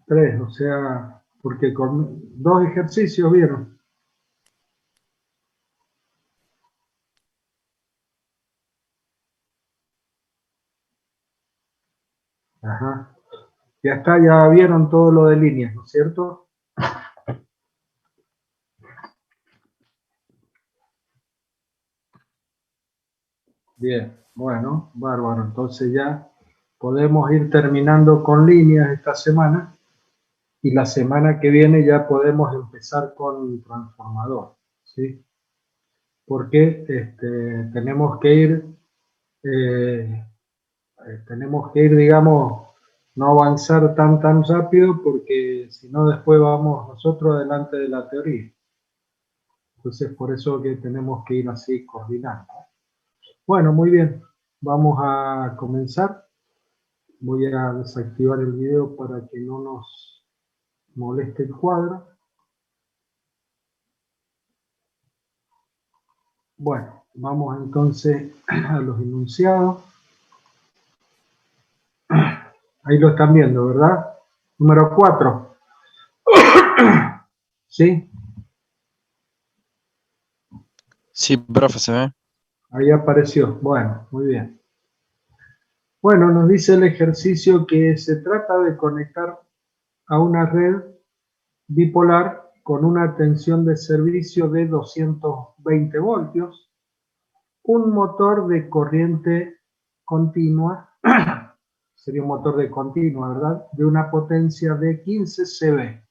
3, o sea, porque con 2 ejercicios vieron. Ajá. Ya está, ya vieron todo lo de líneas, ¿no es cierto? Bien, bueno, bárbaro. Entonces ya podemos ir terminando con líneas esta semana y la semana que viene ya podemos empezar con transformador, ¿sí? Porque eh, tenemos que ir, digamos, no avanzar tan rápido porque si no después vamos nosotros adelante de la teoría. Entonces por eso que tenemos que ir así coordinando. Bueno, muy bien. Vamos a comenzar. Voy a desactivar el video para que no nos moleste el cuadro. Bueno, vamos entonces a los enunciados. Ahí lo están viendo, ¿verdad? Número 4. ¿Sí? Sí, profe, se ve. Ahí apareció. Bueno, muy bien. Bueno, nos dice el ejercicio que se trata de conectar a una red bipolar con una tensión de servicio de 220 voltios, un motor de corriente continua, sería un motor de continua, ¿verdad? De una potencia de 15 CV,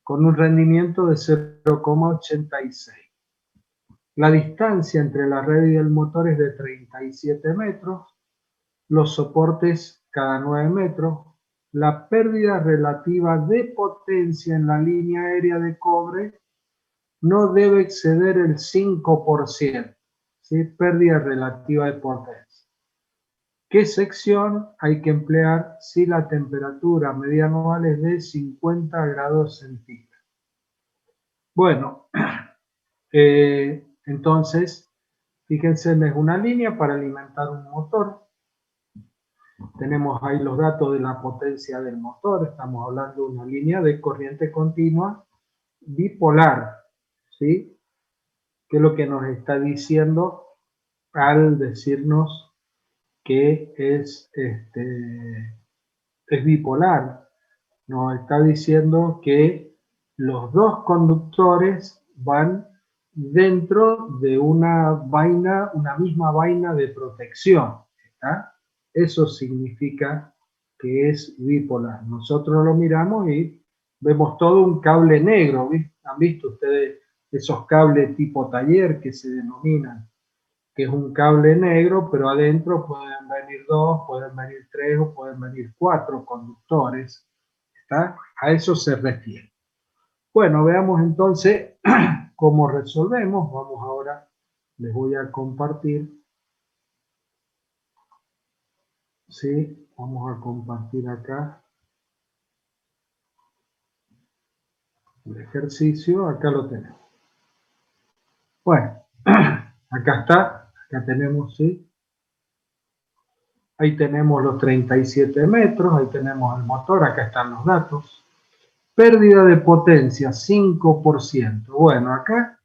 con un rendimiento de 0,86. La distancia entre la red y el motor es de 37 metros, los soportes cada 9 metros, la pérdida relativa de potencia en la línea aérea de cobre no debe exceder el 5%, ¿sí? Pérdida relativa de potencia. ¿Qué sección hay que emplear si la temperatura media anual es de 50 grados centígrados? Bueno, entonces, fíjense, es una línea para alimentar un motor. Tenemos ahí los datos de la potencia del motor. Estamos hablando de una línea de corriente continua bipolar, ¿sí? ¿Qué es lo que nos está diciendo al decirnos que es bipolar? Nos está diciendo que los dos conductores van dentro de una vaina, una misma vaina de protección, ¿está? Eso significa que es bipolar. Nosotros lo miramos y vemos todo un cable negro. ¿Han visto ustedes esos cables tipo taller que se denominan? Que es un cable negro, pero adentro pueden venir 2, pueden venir 3 o pueden venir 4 conductores. ¿Está? A eso se refiere. Bueno, veamos entonces cómo resolvemos. Vamos ahora, les voy a compartir. Sí, vamos a compartir acá el ejercicio. Acá lo tenemos. Bueno, acá está. Acá tenemos, ¿sí? Ahí tenemos los 37 metros. Ahí tenemos el motor. Acá están los datos. Pérdida de potencia, 5%. Bueno, acá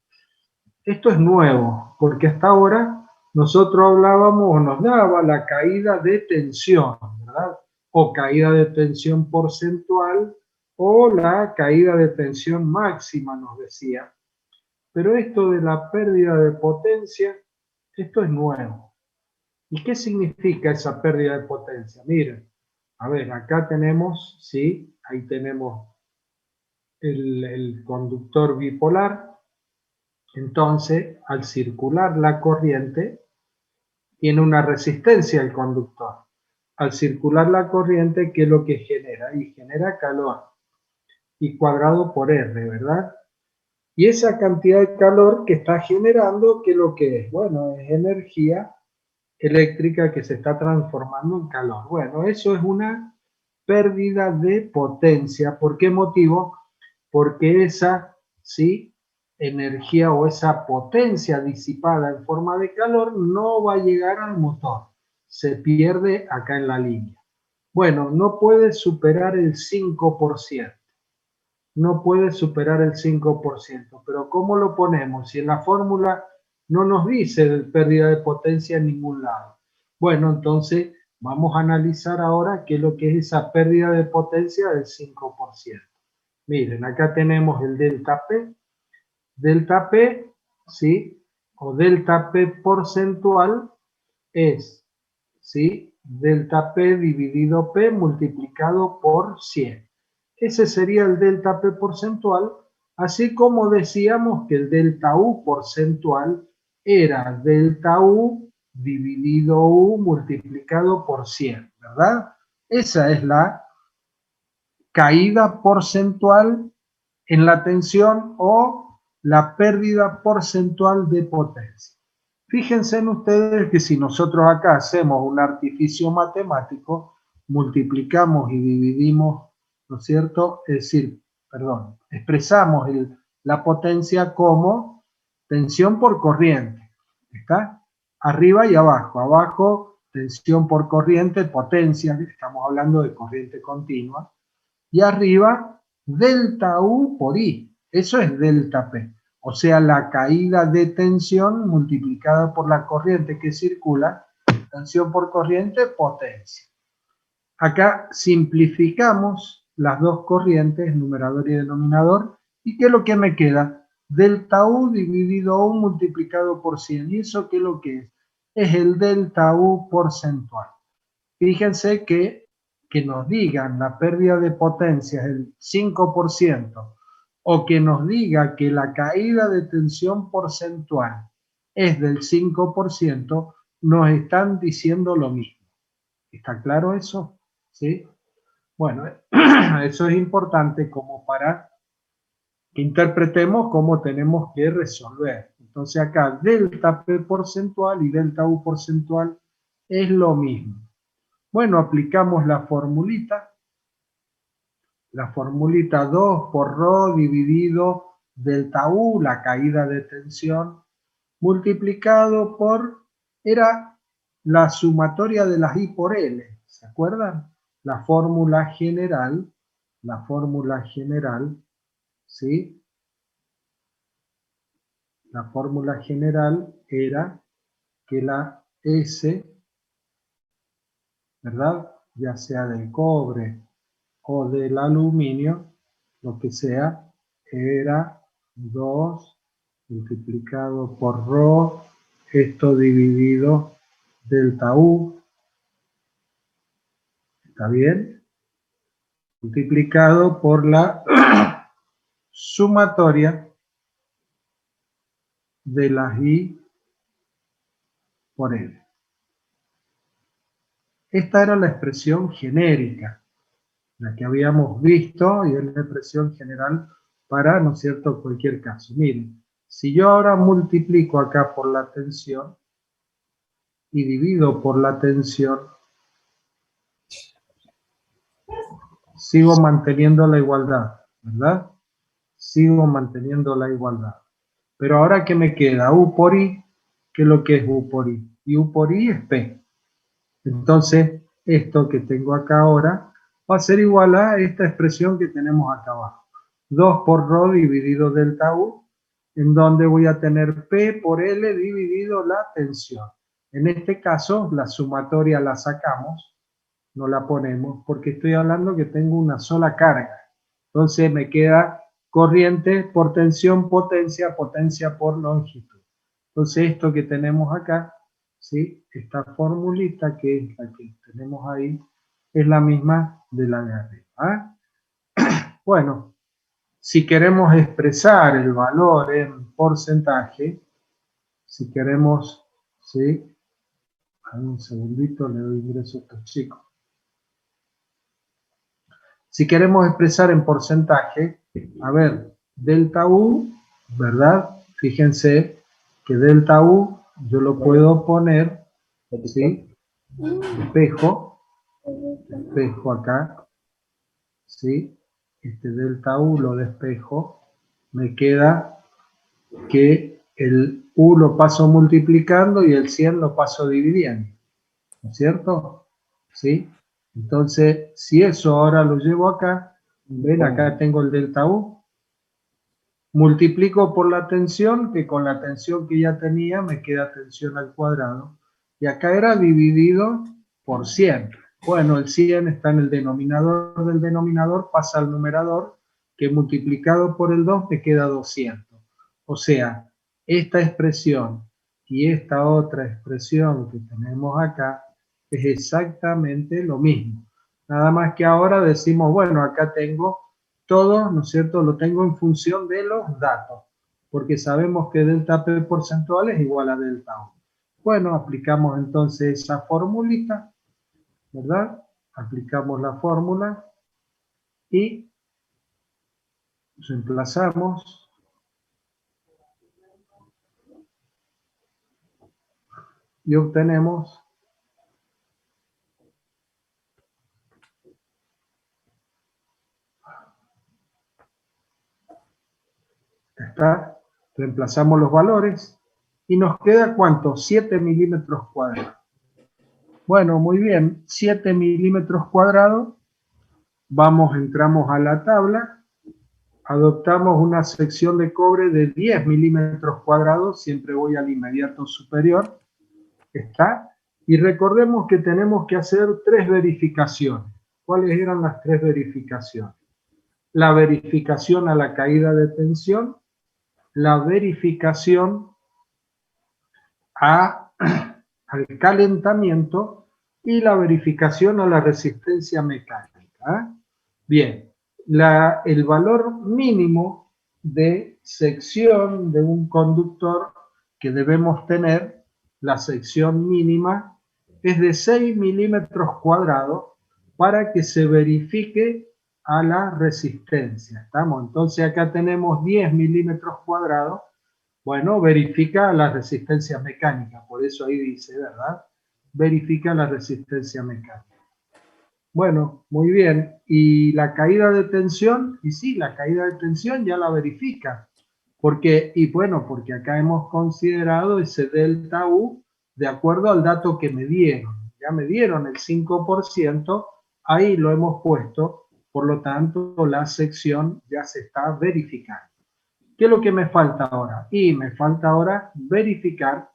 esto es nuevo, porque hasta ahora nosotros hablábamos o nos daba la caída de tensión, ¿verdad? O caída de tensión porcentual o la caída de tensión máxima, nos decía. Pero esto de la pérdida de potencia, esto es nuevo. ¿Y qué significa esa pérdida de potencia? Miren, a ver, acá tenemos, sí, ahí tenemos el conductor bipolar. Entonces, al circular la corriente, tiene una resistencia el conductor. Al circular la corriente, ¿qué es lo que genera? Y genera calor. Y cuadrado por R, ¿verdad? Y esa cantidad de calor que está generando, ¿qué es lo que es? Bueno, es energía eléctrica que se está transformando en calor. Bueno, eso es una pérdida de potencia. ¿Por qué motivo? Porque esa, ¿sí?, energía o esa potencia disipada en forma de calor no va a llegar al motor, se pierde acá en la línea. Bueno, no puede superar el 5%. No puede superar el 5%. Pero ¿cómo lo ponemos? Si en la fórmula no nos dice pérdida de potencia en ningún lado. Bueno, entonces vamos a analizar ahora qué es lo que es esa pérdida de potencia del 5%. Miren, acá tenemos el delta P. Delta P, ¿sí? O delta P porcentual es, ¿sí? Delta P dividido P multiplicado por 100. Ese sería el delta P porcentual, así como decíamos que el delta U porcentual era delta U dividido U multiplicado por 100, ¿verdad? Esa es la caída porcentual en la tensión o la pérdida porcentual de potencia. Fíjense en ustedes que si nosotros acá hacemos un artificio matemático, multiplicamos y dividimos, ¿no es cierto? Es decir, perdón, expresamos la potencia como tensión por corriente. ¿Está? Arriba y abajo. Abajo, tensión por corriente, potencia, estamos hablando de corriente continua. Y arriba, delta U por I. Eso es delta P. O sea, la caída de tensión multiplicada por la corriente que circula, tensión por corriente, potencia. Acá simplificamos las dos corrientes, numerador y denominador, ¿y qué es lo que me queda? Delta U dividido U multiplicado por 100. ¿Y eso qué es lo que es? Es el delta U porcentual. Fíjense que nos digan la pérdida de potencia es el 5%, o que nos diga que la caída de tensión porcentual es del 5%, nos están diciendo lo mismo. ¿Está claro eso? ¿Sí? Bueno, eso es importante como para que interpretemos cómo tenemos que resolver. Entonces acá delta P porcentual y delta U porcentual es lo mismo. Bueno, aplicamos la formulita 2 por ρ dividido delta U, la caída de tensión, multiplicado por, era la sumatoria de las I por L, ¿se acuerdan? La fórmula general, ¿sí? La fórmula general era que la S, ¿verdad? Ya sea del cobre o del aluminio, lo que sea, era 2 multiplicado por ρ, esto dividido delta U, ¿está bien? Multiplicado por la sumatoria de las I por L. Esta era la expresión genérica, la que habíamos visto, y es la expresión general para, ¿no es cierto?, cualquier caso. Miren, si yo ahora multiplico acá por la tensión y divido por la tensión, sigo manteniendo la igualdad, ¿verdad? Sigo manteniendo la igualdad. Pero ahora, ¿qué me queda? U por I, ¿qué es lo que es U por I? Y U por I es P. Entonces, esto que tengo acá ahora va a ser igual a esta expresión que tenemos acá abajo. 2 por ρ dividido delta U, en donde voy a tener P por L dividido la tensión. En este caso, la sumatoria la sacamos, no la ponemos, porque estoy hablando que tengo una sola carga. Entonces me queda corriente por tensión, potencia, potencia por longitud. Entonces esto que tenemos acá, ¿sí? Esta formulita que es la que tenemos ahí, es la misma de la de arriba. ¿Ah? Bueno, si queremos expresar el valor en porcentaje, si queremos, ¿sí? Un segundito, le doy ingreso a estos chicos. Si queremos expresar en porcentaje, a ver, delta U, ¿verdad? Fíjense que delta U yo lo puedo poner, ¿sí? Espejo acá, ¿sí? Este delta U lo despejo, me queda que el U lo paso multiplicando y el 100 lo paso dividiendo, ¿no es cierto? ¿Sí? Entonces, si eso ahora lo llevo acá, ven, acá tengo el delta U, multiplico por la tensión, que con la tensión que ya tenía me queda tensión al cuadrado, y acá era dividido por 100. Bueno, el 100 está en el denominador del denominador, pasa al numerador, que multiplicado por el 2 me queda 200. O sea, esta expresión y esta otra expresión que tenemos acá es exactamente lo mismo. Nada más que ahora decimos, bueno, acá tengo todo, ¿no es cierto? Lo tengo en función de los datos, porque sabemos que delta P porcentual es igual a delta U. Bueno, aplicamos entonces esa formulita, ¿verdad? Aplicamos la fórmula y reemplazamos. Y obtenemos está, reemplazamos los valores y nos queda ¿cuánto? 7 milímetros cuadrados. Bueno, muy bien, 7 milímetros cuadrados. Vamos, entramos a la tabla, adoptamos una sección de cobre de 10 milímetros cuadrados, siempre voy al inmediato superior, está, y recordemos que tenemos que hacer 3 verificaciones. ¿Cuáles eran las 3 verificaciones? La verificación a la caída de tensión, la verificación al calentamiento y la verificación a la resistencia mecánica. Bien, el valor mínimo de sección de un conductor que debemos tener, la sección mínima, es de 6 milímetros cuadrados para que se verifique a la resistencia. ¿Estamos? Entonces acá tenemos 10 milímetros cuadrados. Bueno, verifica la resistencia mecánica, por eso ahí dice, ¿verdad? Verifica la resistencia mecánica. Bueno, muy bien. ¿Y la caída de tensión? Y sí, la caída de tensión ya la verifica. Porque, y bueno, porque acá hemos considerado ese delta U de acuerdo al dato que me dieron. Ya me dieron el 5%, ahí lo hemos puesto, por lo tanto la sección ya se está verificando. ¿Qué es lo que me falta ahora? Y me falta ahora verificar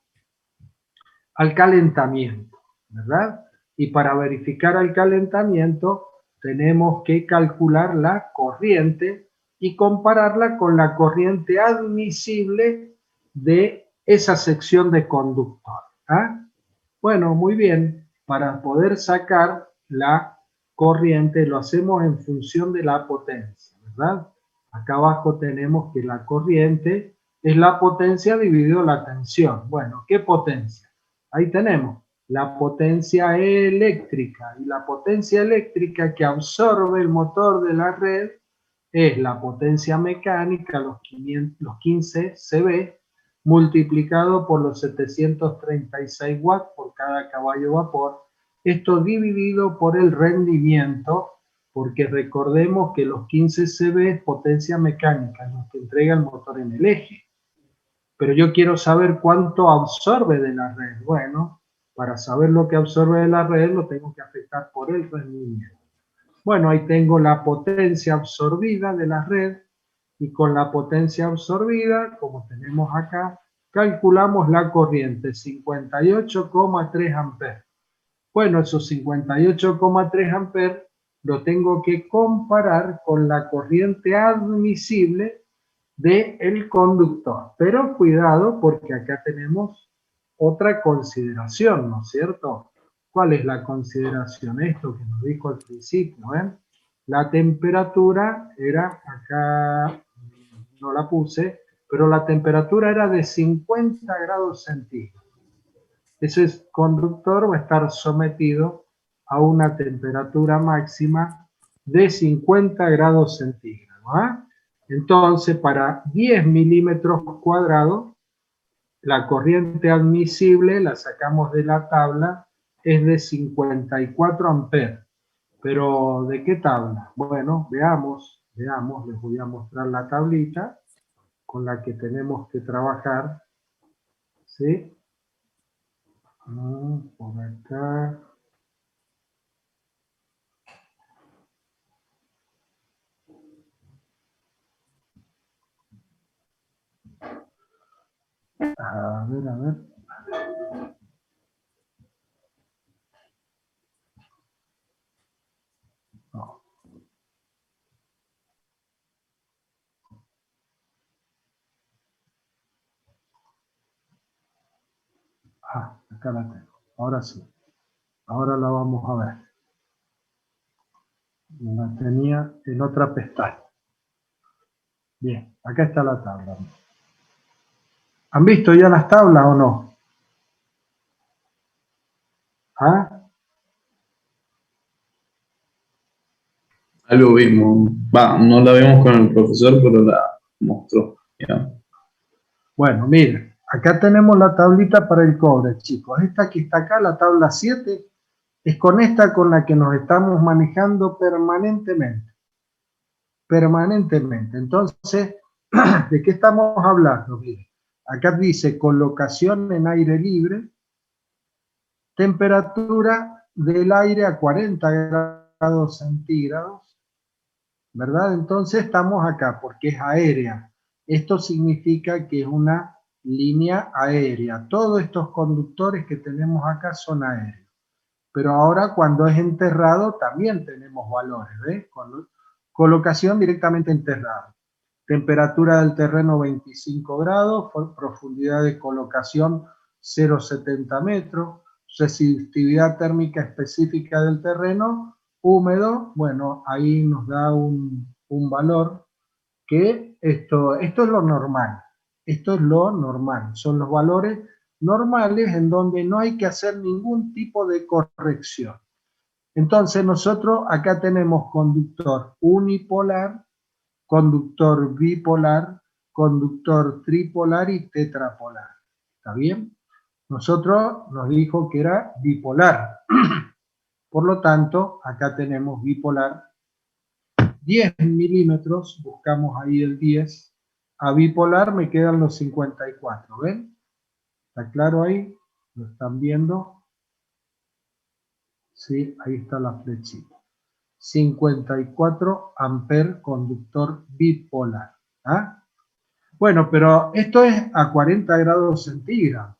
al calentamiento, ¿verdad? Y para verificar al calentamiento tenemos que calcular la corriente y compararla con la corriente admisible de esa sección de conductor. Bueno, muy bien. Para poder sacar la corriente lo hacemos en función de la potencia, ¿verdad? Acá abajo tenemos que la corriente es la potencia dividido la tensión. Bueno, ¿qué potencia? Ahí tenemos la potencia eléctrica, y la potencia eléctrica que absorbe el motor de la red es la potencia mecánica, los 15 CV, multiplicado por los 736 watts por cada caballo vapor. Esto dividido por el rendimiento, porque recordemos que los 15 CV es potencia mecánica, lo que entrega el motor en el eje. Pero yo quiero saber cuánto absorbe de la red. Bueno, para saber lo que absorbe de la red lo tengo que afectar por el rendimiento. Bueno, ahí tengo la potencia absorbida de la red y con la potencia absorbida, como tenemos acá, calculamos la corriente, 58,3 amperes. Bueno, esos 58,3 amperes lo tengo que comparar con la corriente admisible del conductor. Pero cuidado porque acá tenemos otra consideración, ¿no es cierto? ¿Cuál es la consideración? Esto que nos dijo al principio, ¿ven? La temperatura era, acá no la puse, pero la temperatura era de 50 grados centígrados. Ese conductor va a estar sometido a una temperatura máxima de 50 grados centígrados. Entonces, para 10 milímetros cuadrados, la corriente admisible, la sacamos de la tabla, es de 54 amperes. Pero, ¿de qué tabla? Bueno, veamos, les voy a mostrar la tablita con la que tenemos que trabajar, ¿sí? Por acá. A ver, a ver. No. Acá la tengo. Ahora sí. Ahora la vamos a ver. La tenía en otra pestaña. Bien, acá está la tabla. ¿Han visto ya las tablas o no? ¿Ah? Algo vimos, no la vimos con el profesor, pero la mostró. Ya. Bueno, miren, acá tenemos la tablita para el cobre, chicos. Esta que está acá, la tabla 7, es con esta con la que nos estamos manejando permanentemente. Permanentemente. Entonces, ¿de qué estamos hablando? Miren, acá dice colocación en aire libre, temperatura del aire a 40 grados centígrados, ¿verdad? Entonces estamos acá porque es aérea. Esto significa que es una línea aérea. Todos estos conductores que tenemos acá son aéreos. Pero ahora cuando es enterrado también tenemos valores, ¿ves? Colocación directamente enterrado. Temperatura del terreno 25 grados, profundidad de colocación 0,70 metros, resistividad térmica específica del terreno, húmedo, bueno, ahí nos da un valor que esto es lo normal. Esto es lo normal, son los valores normales en donde no hay que hacer ningún tipo de corrección. Entonces nosotros acá tenemos conductor unipolar, conductor bipolar, conductor tripolar y tetrapolar. ¿Está bien? Nosotros nos dijo que era bipolar. Por lo tanto, acá tenemos bipolar 10 milímetros, buscamos ahí el 10. A bipolar me quedan los 54, ¿ven? ¿Está claro ahí? ¿Lo están viendo? Sí, ahí está la flechita. 54 amperes conductor bipolar. ¿Ah? Bueno, pero esto es a 40 grados centígrados.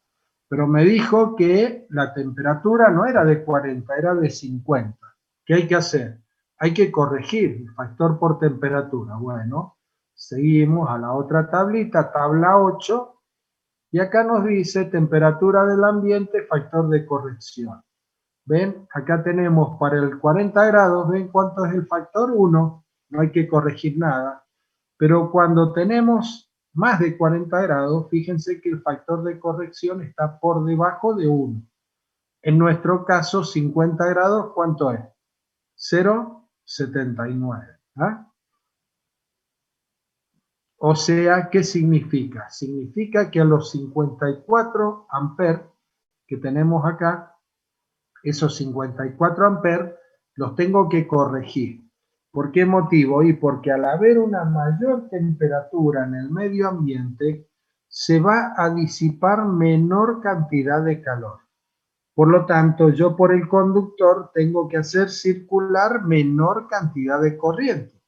Pero me dijo que la temperatura no era de 40, era de 50. ¿Qué hay que hacer? Hay que corregir el factor por temperatura. Bueno, seguimos a la otra tablita, tabla 8, y acá nos dice temperatura del ambiente, factor de corrección. ¿Ven? Acá tenemos para el 40 grados, ¿ven cuánto es el factor? 1, no hay que corregir nada. Pero cuando tenemos más de 40 grados, fíjense que el factor de corrección está por debajo de 1. En nuestro caso, 50 grados, ¿cuánto es? 0,79. ¿Ah? O sea, ¿qué significa? Significa que a los 54 amperes que tenemos acá, esos 54 amperes los tengo que corregir. ¿Por qué motivo? Y porque al haber una mayor temperatura en el medio ambiente, se va a disipar menor cantidad de calor. Por lo tanto, yo por el conductor tengo que hacer circular menor cantidad de corriente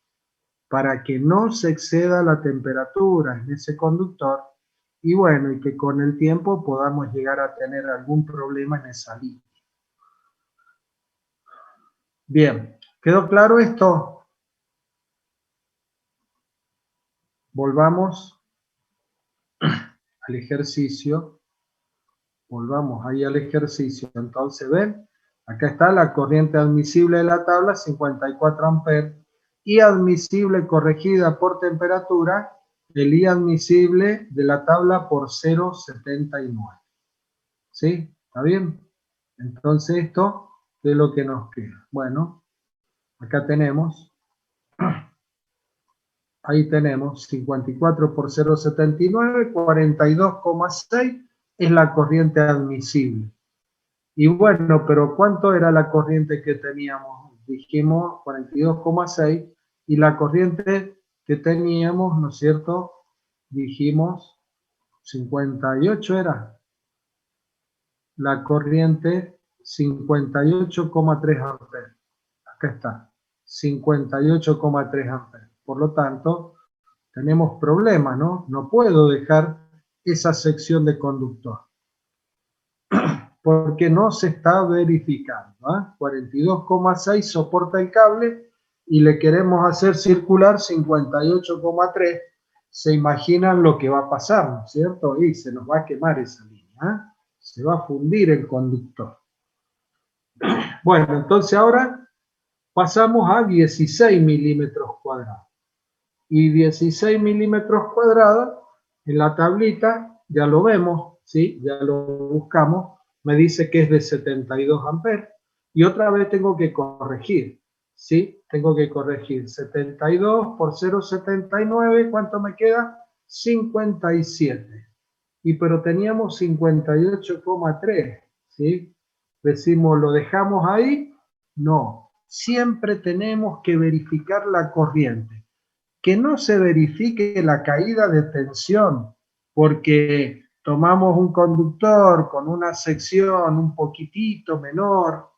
para que no se exceda la temperatura en ese conductor y bueno, y que con el tiempo podamos llegar a tener algún problema en esa línea. Bien, ¿quedó claro esto? Volvamos al ejercicio. Volvamos ahí al ejercicio. Entonces, ven, acá está la corriente admisible de la tabla, 54 amperes, y admisible corregida por temperatura, el I admisible de la tabla por 0,79. ¿Sí? ¿Está bien? Entonces, esto es lo que nos queda. Bueno, acá tenemos, ahí tenemos 54 por 0,79, 42,6 es la corriente admisible. Y bueno, pero ¿cuánto era la corriente que teníamos? Dijimos 42,6 y la corriente que teníamos, ¿no es cierto? Dijimos 58 era. La corriente 58,3 amperes. Acá está, 58,3 amperes. Por lo tanto, tenemos problemas, ¿no? No puedo dejar esa sección de conductor, porque no se está verificando. 42,6 soporta el cable y le queremos hacer circular 58,3. Se imaginan lo que va a pasar, ¿no es cierto? Y se nos va a quemar esa línea, se va a fundir el conductor. Bueno, entonces ahora pasamos a 16 milímetros cuadrados. Y 16 milímetros cuadrados en la tablita, ya lo vemos, ¿sí? Ya lo buscamos, me dice que es de 72 amperes. Y otra vez tengo que corregir, ¿sí? Tengo que corregir 72 por 0,79, ¿cuánto me queda? 57. Y pero teníamos 58,3, ¿sí? Decimos, ¿lo dejamos ahí? No, siempre tenemos que verificar la corriente. Que no se verifique la caída de tensión, porque tomamos un conductor con una sección un poquitito menor,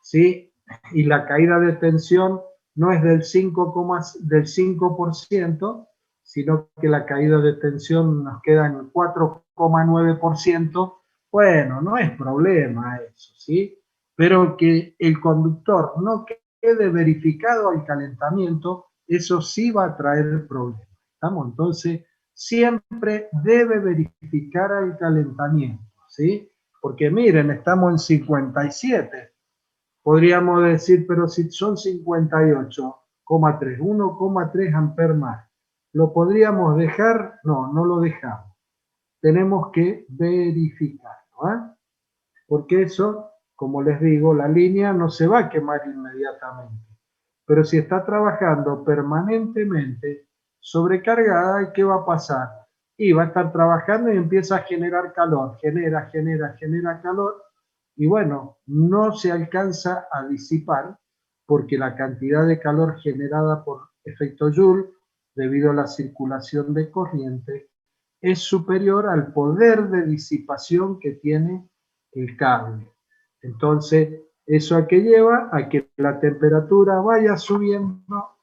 ¿sí? Y la caída de tensión no es del 5%, sino que la caída de tensión nos queda en el 4,9%. Bueno, no es problema eso, ¿sí? Pero que el conductor no quede verificado al calentamiento, eso sí va a traer problemas. ¿Estamos? Entonces, siempre debe verificar al calentamiento, ¿sí? Porque miren, estamos en 57. Podríamos decir, pero si son 58,3, 1,3 amperes más, ¿lo podríamos dejar? No, no lo dejamos. Tenemos que verificarlo, ¿eh? Porque eso, como les digo, la línea no se va a quemar inmediatamente. Pero si está trabajando permanentemente sobrecargada, ¿qué va a pasar? Y va a estar trabajando y empieza a generar calor, genera calor, y bueno, no se alcanza a disipar porque la cantidad de calor generada por efecto Joule, debido a la circulación de corriente, es superior al poder de disipación que tiene el cable. Entonces, ¿eso a qué lleva? A que la temperatura vaya subiendo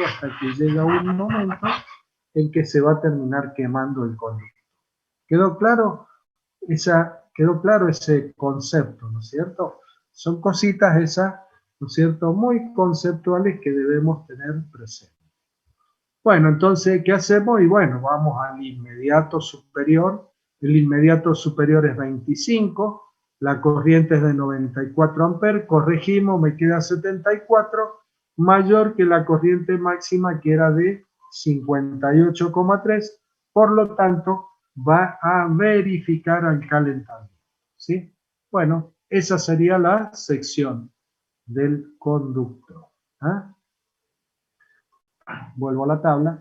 hasta que llega un momento en que se va a terminar quemando el conductor. ¿Quedó claro? Quedó claro ese concepto, ¿no es cierto? Son cositas esas, ¿no es cierto?, muy conceptuales que debemos tener presentes. Bueno, entonces, ¿qué hacemos? Y bueno, vamos al inmediato superior. El inmediato superior es 25, la corriente es de 94 amperes, corregimos, me queda 74, mayor que la corriente máxima que era de 58,3, por lo tanto, va a verificar al calentamiento, ¿sí? Bueno, esa sería la sección del conductor. ¿Ah? Vuelvo a la tabla.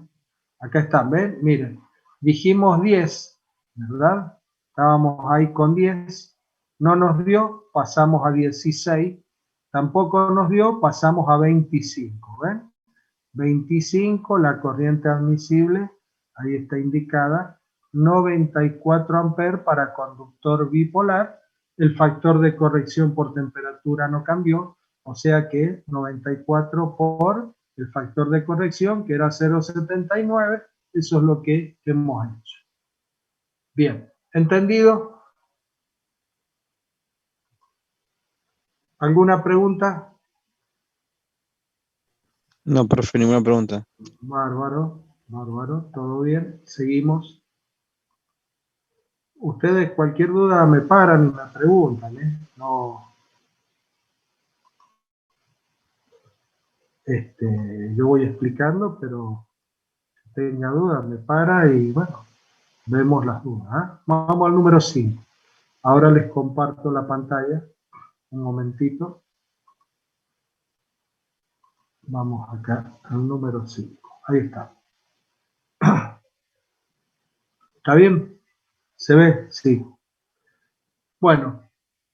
Acá está, ¿ven? Miren, dijimos 10, ¿verdad? Estábamos ahí con 10. No nos dio, pasamos a 16. Tampoco nos dio, pasamos a 25, ¿ven? 25, la corriente admisible, ahí está indicada, 94 amperes para conductor bipolar. El factor de corrección por temperatura no cambió, o sea que 94 por el factor de corrección, que era 0,79, eso es lo que hemos hecho. Bien, ¿entendido? ¿Alguna pregunta? No, profe, ninguna pregunta. Bárbaro, bárbaro, todo bien, seguimos. Ustedes cualquier duda me paran y me preguntan, ¿eh? No, yo voy explicando, pero si tenga dudas me para y bueno, vemos las dudas, ¿eh? Vamos al número 5. Ahora les comparto la pantalla, un momentito. Vamos acá al número 5. Ahí está. ¿Está bien? ¿Se ve? Sí. Bueno,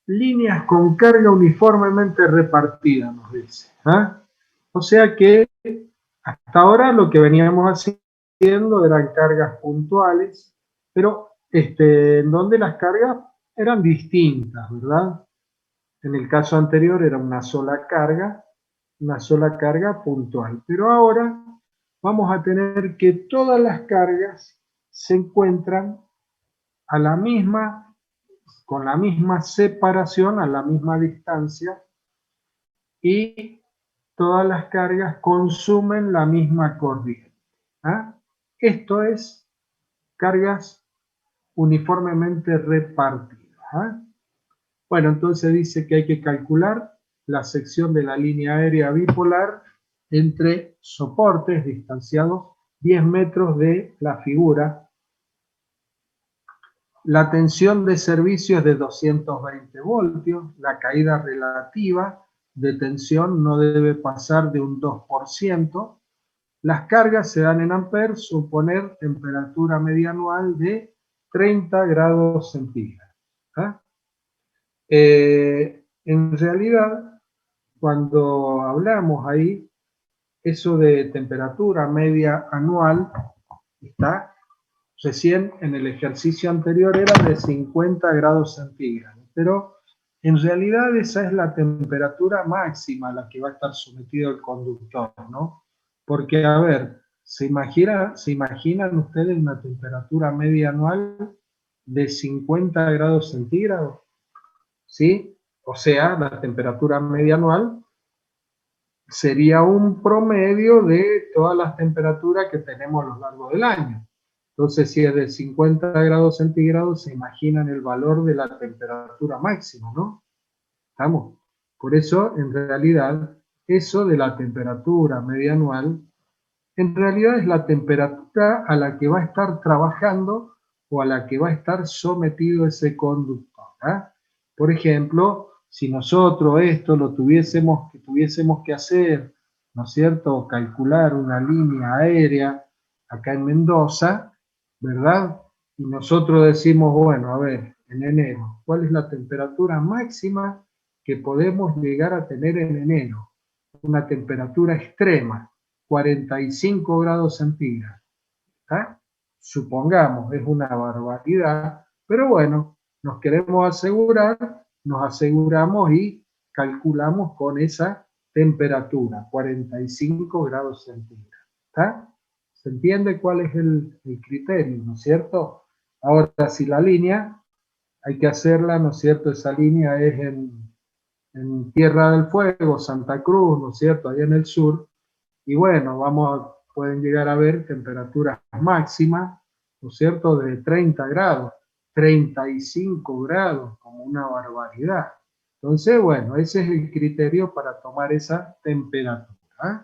líneas con carga uniformemente repartida, nos dice. ¿Eh? O sea que hasta ahora lo que veníamos haciendo eran cargas puntuales, pero en donde las cargas eran distintas, ¿verdad? En el caso anterior era una sola carga puntual. Pero ahora vamos a tener que todas las cargas se encuentran a la misma, con la misma separación, a la misma distancia, y todas las cargas consumen la misma corriente. ¿Ah? Esto es cargas uniformemente repartidas. ¿Ah? Bueno, entonces dice que hay que calcular la sección de la línea aérea bipolar entre soportes distanciados 10 metros de la figura. La tensión de servicio es de 220 voltios, la caída relativa de tensión no debe pasar de un 2%. Las cargas se dan en amperes, suponer temperatura media anual de 30 grados centígrados. ¿Ah? En realidad, cuando hablamos ahí, eso de temperatura media anual está recién en el ejercicio anterior era de 50 grados centígrados, pero en realidad esa es la temperatura máxima a la que va a estar sometido el conductor, ¿no? Porque, a ver, ¿se imaginan ustedes una temperatura media anual de 50 grados centígrados? ¿Sí? O sea, la temperatura media anual sería un promedio de todas las temperaturas que tenemos a lo largo del año. Entonces, si es de 50 grados centígrados, se imaginan el valor de la temperatura máxima, ¿no? ¿Estamos? Por eso, en realidad, eso de la temperatura media anual, en realidad es la temperatura a la que va a estar trabajando o a la que va a estar sometido ese conductor. ¿Ah? Por ejemplo, si nosotros esto lo tuviésemos que hacer, ¿no es cierto?, calcular una línea aérea acá en Mendoza, ¿verdad? Y nosotros decimos, bueno, a ver, en enero, ¿cuál es la temperatura máxima que podemos llegar a tener en enero? Una temperatura extrema, 45 grados centígrados. ¿Ah? Supongamos, es una barbaridad, pero bueno, nos queremos asegurar, nos aseguramos y calculamos con esa temperatura, 45 grados centígrados. ¿Está? ¿Se entiende cuál es el criterio, no es cierto? Ahora, si la línea, hay que hacerla, ¿no es cierto? Esa línea es en Tierra del Fuego, Santa Cruz, ¿no es cierto? Allá en el sur. Y bueno, pueden llegar a ver temperaturas máximas, ¿no es cierto?, de 30 grados, 35 grados, como una barbaridad. Entonces, bueno, ese es el criterio para tomar esa temperatura. ¿Eh?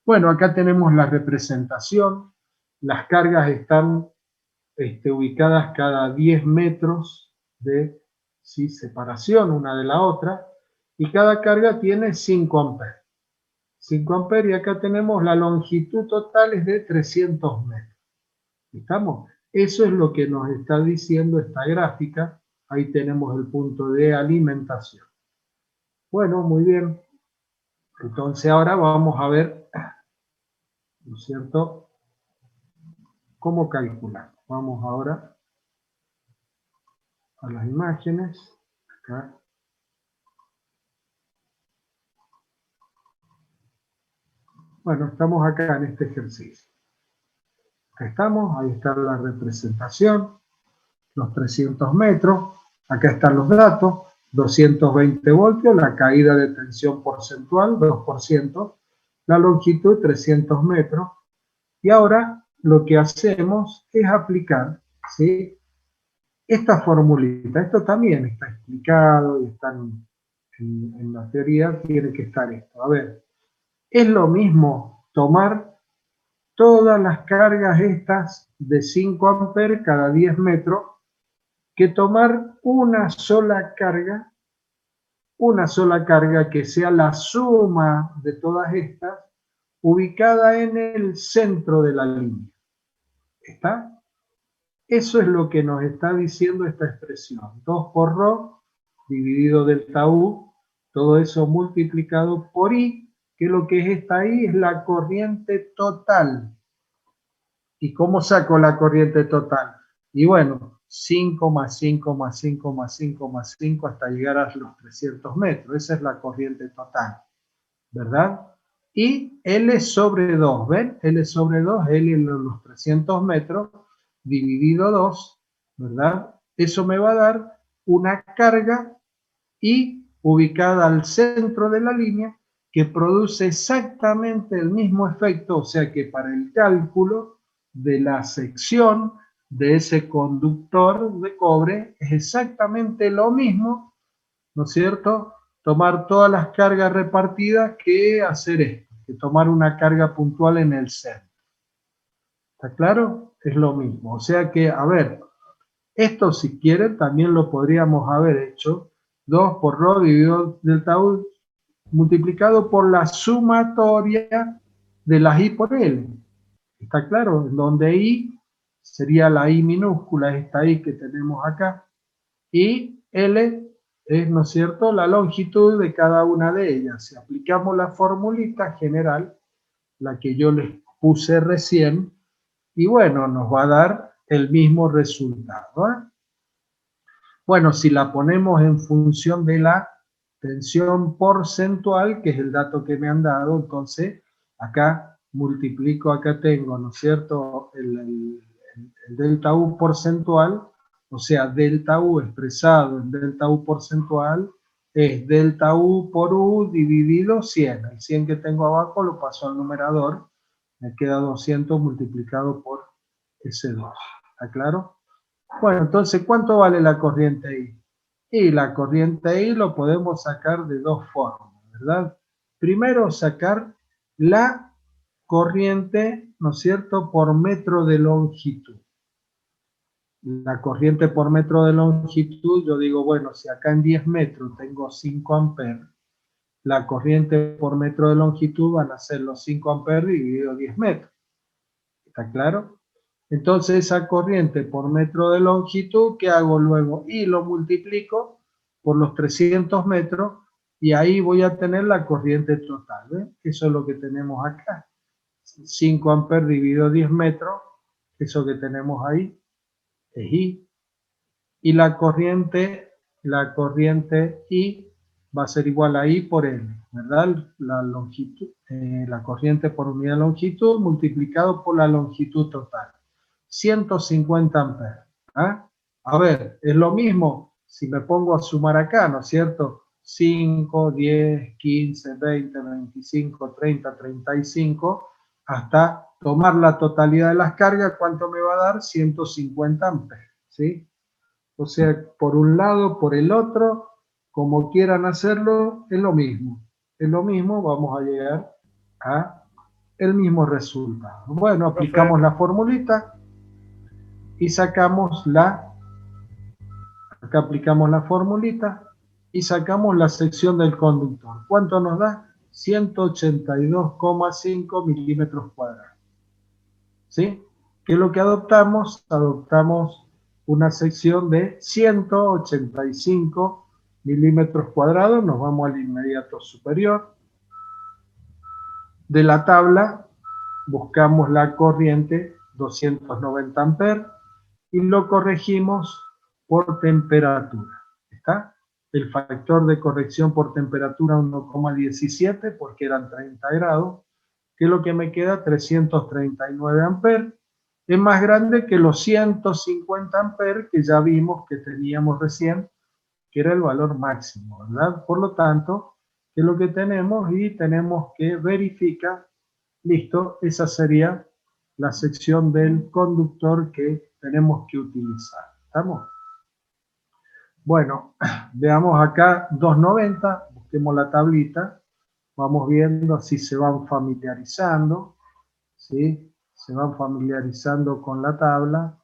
Bueno, acá tenemos la representación. Las cargas están ubicadas cada 10 metros de separación una de la otra, y cada carga tiene 5 amperes. 5 amperes, y acá tenemos la longitud total es de 300 metros. ¿Estamos? Eso es lo que nos está diciendo esta gráfica. Ahí tenemos el punto de alimentación. Bueno, muy bien. Entonces ahora vamos a ver, ¿no es cierto?, cómo calcular. Vamos ahora a las imágenes. Acá. Bueno, estamos acá en este ejercicio. Acá estamos, ahí está la representación, los 300 metros, acá están los datos, 220 voltios, la caída de tensión porcentual, 2%, la longitud 300 metros, y ahora lo que hacemos es aplicar, ¿sí?, esta formulita. Esto también está explicado y está en la teoría, tiene que estar esto. A ver, es lo mismo tomar todas las cargas estas de 5 amperes cada 10 metros que tomar una sola carga que sea la suma de todas estas ubicada en el centro de la línea. ¿Está? Eso es lo que nos está diciendo esta expresión. 2 por ρ dividido delta U, todo eso multiplicado por I, que lo que es esta I es la corriente total. ¿Y cómo saco la corriente total? Y bueno, 5 más 5 más 5 más 5 más 5 hasta llegar a los 300 metros. Esa es la corriente total, ¿verdad? Y L sobre 2, ¿ven? L sobre 2, L en los 300 metros, dividido 2, ¿verdad? Eso me va a dar una carga I ubicada al centro de la línea que produce exactamente el mismo efecto, o sea que para el cálculo de la sección de ese conductor de cobre es exactamente lo mismo, ¿no es cierto? Tomar todas las cargas repartidas que hacer esto, que tomar una carga puntual en el centro. ¿Está claro? Es lo mismo. O sea que, a ver, esto si quieren también lo podríamos haber hecho 2 por ρ dividido delta U multiplicado por la sumatoria de las I por L. ¿Está claro? Donde I sería la I minúscula, esta I que tenemos acá, y L es, ¿no es cierto?, la longitud de cada una de ellas. Si aplicamos la formulita general, la que yo les puse recién, y bueno, nos va a dar el mismo resultado, ¿eh? Bueno, si la ponemos en función de la tensión porcentual, que es el dato que me han dado, entonces acá multiplico, acá tengo, ¿no es cierto?, el delta U porcentual, o sea, delta U expresado en delta U porcentual es delta U por U dividido 100. El 100 que tengo abajo lo paso al numerador, me queda 200 multiplicado por ese 2. ¿Está claro? Bueno, entonces, ¿cuánto vale la corriente I? Y la corriente I lo podemos sacar de dos formas, ¿verdad? Primero, sacar la corriente, ¿no es cierto?, por metro de longitud. La corriente por metro de longitud, yo digo, bueno, si acá en 10 metros tengo 5 amperes, la corriente por metro de longitud van a ser los 5 amperes dividido 10 metros. ¿Está claro? Entonces esa corriente por metro de longitud, ¿qué hago luego? Y lo multiplico por los 300 metros y ahí voy a tener la corriente total. ¿Ves? Eso es lo que tenemos acá. 5 amperes dividido 10 metros, eso que tenemos ahí es I. Y la corriente I va a ser igual a I por L, ¿verdad? La longitud, la corriente por unidad de longitud multiplicado por la longitud total. 150 amperes. ¿Ah? A ver, es lo mismo si me pongo a sumar acá, ¿no es cierto? 5, 10, 15, 20, 25, 30, 35, hasta tomar la totalidad de las cargas, ¿cuánto me va a dar? 150 amperes, ¿sí? O sea, por un lado, por el otro, como quieran hacerlo, es lo mismo. Es lo mismo, vamos a llegar a el mismo resultado. Bueno, aplicamos la formulita y sacamos acá aplicamos la formulita y sacamos la sección del conductor. ¿Cuánto nos da? 182,5 milímetros cuadrados. ¿Sí? ¿Qué es lo que adoptamos? Adoptamos una sección de 185 milímetros cuadrados. Nos vamos al inmediato superior. De la tabla buscamos la corriente 290 amperes y lo corregimos por temperatura. ¿Está? El factor de corrección por temperatura 1,17 porque eran 30 grados, que es lo que me queda 339 amperes. Es más grande que los 150 amperes que ya vimos que teníamos recién, que era el valor máximo, ¿verdad? Por lo tanto, ¿qué es lo que tenemos? Y tenemos que verificar, listo, esa sería la sección del conductor que tenemos que utilizar. ¿Estamos? Bueno, veamos acá 290, busquemos la tablita, vamos viendo si se van familiarizando, ¿sí? Se van familiarizando con la tabla.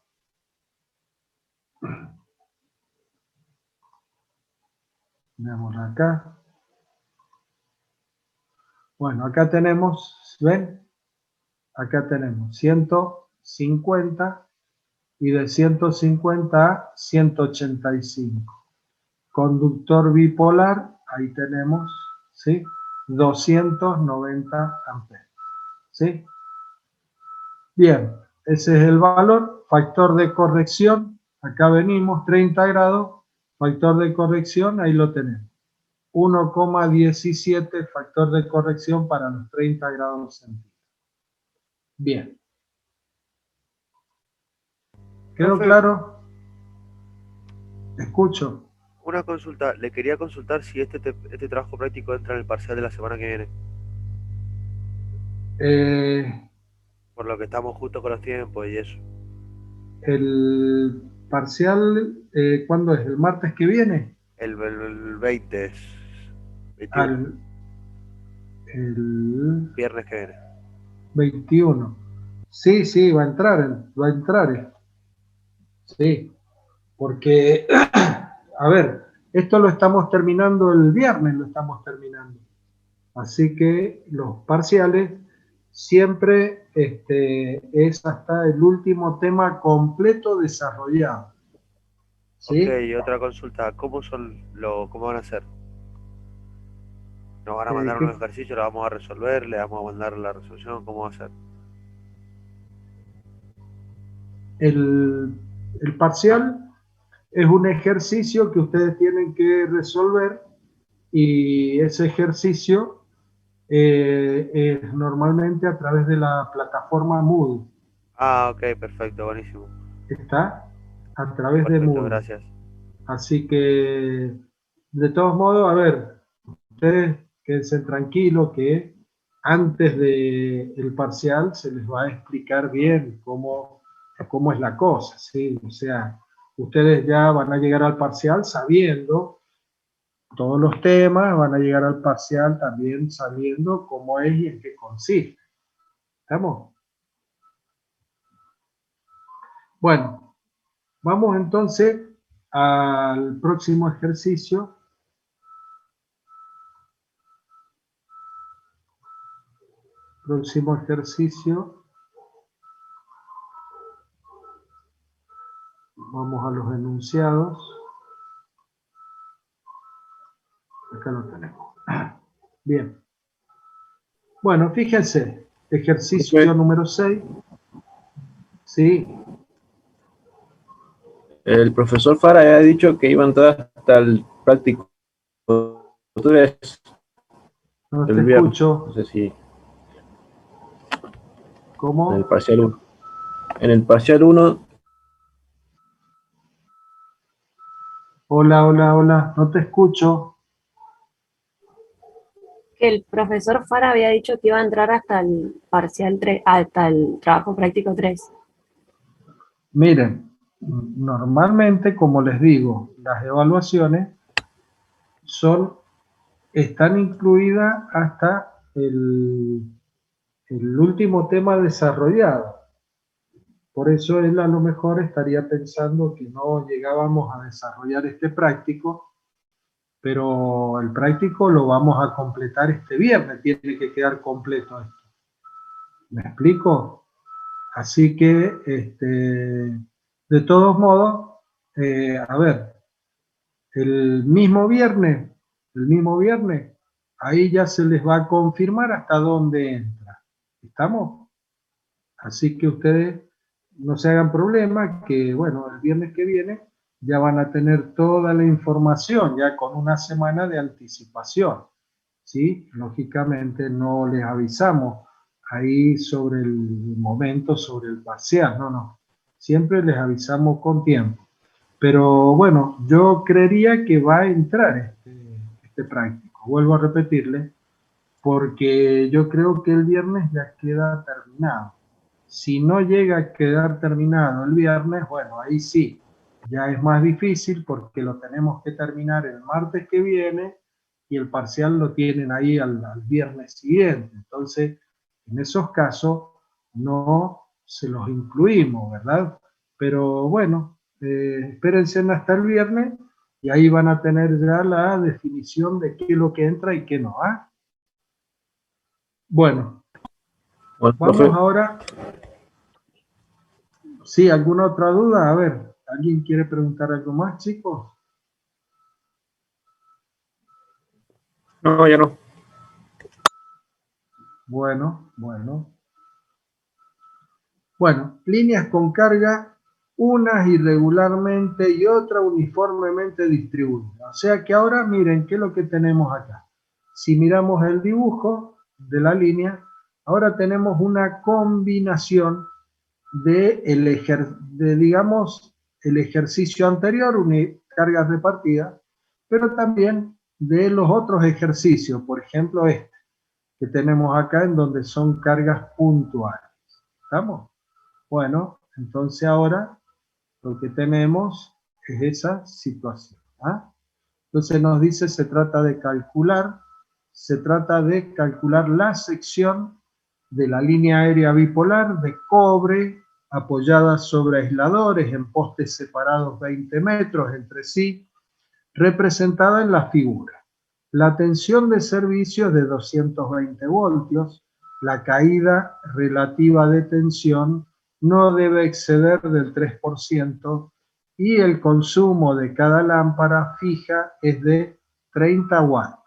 Veamos acá. Bueno, acá tenemos, ¿ven? Acá tenemos 150 y de 150 a 185. Conductor bipolar, ahí tenemos, ¿sí? 290 amperes, ¿sí? Bien, ese es el valor. Factor de corrección, acá venimos, 30 grados, factor de corrección, ahí lo tenemos. 1,17 factor de corrección para los 30 grados centígrados. Bien. ¿Quedó claro? Escucho. Una consulta, le quería consultar si este trabajo práctico entra en el parcial de la semana que viene, Eh, por lo que estamos justo con los tiempos y eso. el parcial, ¿cuándo es? ¿El martes que viene? El 20 es 21, Al, el viernes que viene. 21. Sí, sí, va a entrar. Sí, porque, a ver, esto lo estamos terminando el viernes, lo estamos terminando. Así que los parciales siempre es hasta el último tema completo desarrollado. Ok, ¿Sí? y otra consulta, ¿cómo van a hacer? ¿Nos van a mandar unos ¿Qué ejercicios, lo vamos a resolver, le vamos a mandar la resolución, cómo va a ser? El, el parcial es un ejercicio que ustedes tienen que resolver y ese ejercicio es normalmente a través de la plataforma Moodle. Ah, ok, perfecto, buenísimo. Está a través de Perfecto, Moodle. gracias. Así que, de todos modos, a ver, ustedes quédense tranquilos que antes del parcial se les va a explicar bien cómo es la cosa, ¿sí? O sea, ustedes ya van a llegar al parcial sabiendo todos los temas, van a llegar al parcial también sabiendo cómo es y en qué consiste. ¿Estamos? Bueno, vamos entonces al próximo ejercicio. Próximo ejercicio. Vamos a los enunciados. Acá lo tenemos. Bien. Bueno, fíjense, ejercicio Ok. número 6. Sí, El profesor Fara ya ha dicho que iba a entrar hasta el práctico 3 no te el viernes. No escucho. sé si en el ¿Cómo? parcial 1. En el parcial 1, Hola, hola, hola, no te escucho. Que el profesor Fara había dicho que iba a entrar hasta el parcial 3, hasta el trabajo práctico 3. Miren, normalmente, como les digo, las evaluaciones están incluidas hasta el último tema desarrollado. Por eso él a lo mejor estaría pensando que no llegábamos a desarrollar este práctico, pero el práctico lo vamos a completar este viernes, tiene que quedar completo esto. ¿Me explico? Así que, de todos modos, a ver, el mismo viernes, ahí ya se les va a confirmar hasta dónde entra. ¿Estamos? Así que ustedes no se hagan problema, que bueno, el viernes que viene ya van a tener toda la información, ya con una semana de anticipación. ¿Sí? Lógicamente no les avisamos ahí sobre el momento, sobre el parcial, no, no. Siempre les avisamos con tiempo. Pero bueno, yo creería que va a entrar este práctico. Vuelvo a repetirle, porque yo creo que el viernes ya queda terminado. Si no llega a quedar terminado el viernes, bueno, ahí sí, ya es más difícil porque lo tenemos que terminar el martes que viene y el parcial lo tienen ahí al viernes siguiente. Entonces, en esos casos no se los incluimos, ¿verdad? Pero bueno, espérense hasta el viernes y ahí van a tener ya la definición de qué es lo que entra y qué no. ¿Ah? Bueno, bueno, vamos profe, ahora. ¿Sí? ¿Alguna otra duda? A ver, ¿alguien quiere preguntar algo más, chicos? no, ya no. Bueno, bueno. Bueno, líneas con carga, unas irregularmente y otras uniformemente distribuidas. O sea que ahora miren qué es lo que tenemos acá. Si miramos el dibujo de la línea, ahora tenemos una combinación de, digamos, el ejercicio anterior, cargas repartidas, pero también de los otros ejercicios, por ejemplo este, que tenemos acá en donde son cargas puntuales. ¿Estamos? Bueno, entonces ahora lo que tenemos es esa situación. ¿Ah? Entonces nos dice, se trata de calcular la sección de la línea aérea bipolar de cobre apoyada sobre aisladores en postes separados 20 metros entre sí, representada en la figura. La tensión de servicio es de 220 voltios, la caída relativa de tensión no debe exceder del 3% y el consumo de cada lámpara fija es de 30 watts.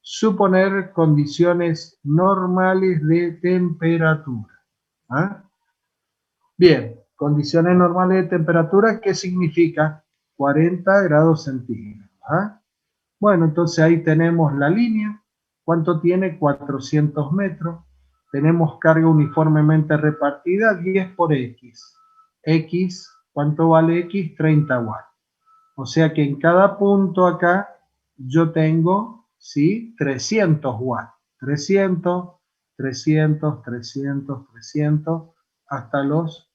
Suponer condiciones normales de temperatura. ¿Ah? Bien, condiciones normales de temperatura, ¿qué significa? 40 grados centígrados. ¿Ah? Bueno, entonces ahí tenemos la línea. ¿Cuánto tiene? 400 metros. Tenemos carga uniformemente repartida, 10 por X. X, ¿cuánto vale X? 30 watts. O sea que en cada punto acá yo tengo, ¿sí? 300 watts. 300, 300, 300, 300, hasta los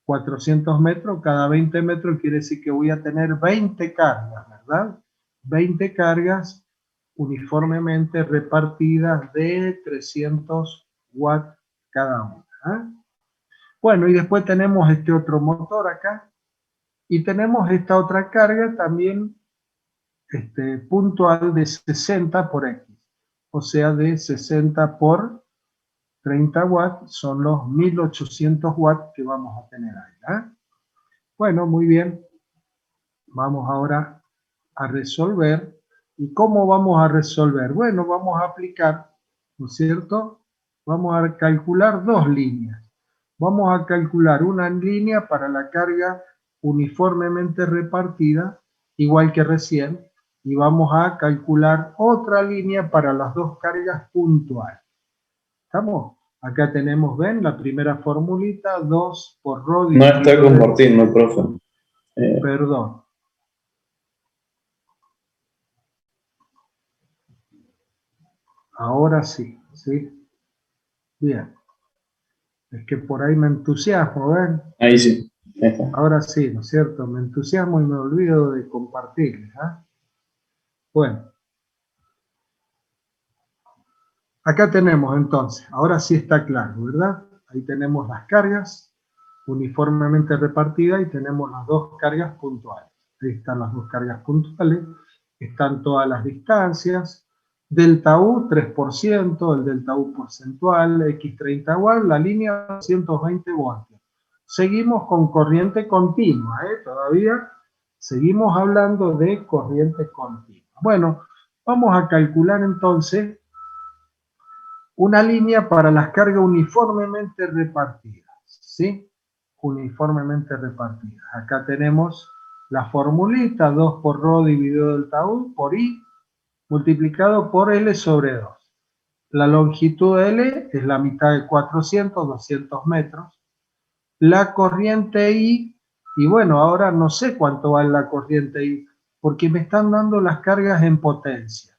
400 metros. Cada 20 metros quiere decir que voy a tener 20 cargas, ¿verdad? 20 cargas uniformemente repartidas de 300 watts cada una. ¿Eh? Bueno, y después tenemos este otro motor acá. Y tenemos esta otra carga también puntual de 60 por X. O sea, de 60 por 30 watts son los 1800 watts que vamos a tener ahí. ¿Eh? Bueno, muy bien. Vamos ahora a resolver. ¿Y cómo vamos a resolver? Bueno, vamos a aplicar, ¿no es cierto? Vamos a calcular dos líneas. Vamos a calcular una línea para la carga uniformemente repartida, igual que recién, y vamos a calcular otra línea para las dos cargas puntuales. ¿Estamos? Acá tenemos, ven, la primera formulita, 2 por rho No está dividido compartiendo, profe. Perdón. Ahora sí, ¿sí? Bien. Es que por ahí me entusiasmo, ¿ven? Ahí sí. Ahí está. Ahora sí, ¿no es cierto? Me entusiasmo y me olvido de compartirles. ¿Ah? Bueno. Acá tenemos entonces, ahora sí está claro, ¿verdad? Ahí tenemos las cargas uniformemente repartidas y tenemos las dos cargas puntuales. Ahí están las dos cargas puntuales, están todas las distancias, delta U 3%, el delta U porcentual, X 30 watts, la línea 220 voltios. Seguimos con corriente continua, todavía seguimos hablando de corriente continua. Bueno, vamos a calcular entonces una línea para las cargas uniformemente repartidas, ¿sí? Uniformemente repartidas. Acá tenemos la formulita, 2 por rho dividido delta U por I, multiplicado por L sobre 2. La longitud de L es la mitad de 400, 200 metros. La corriente I, y bueno, ahora no sé cuánto vale la corriente I, porque me están dando las cargas en potencia.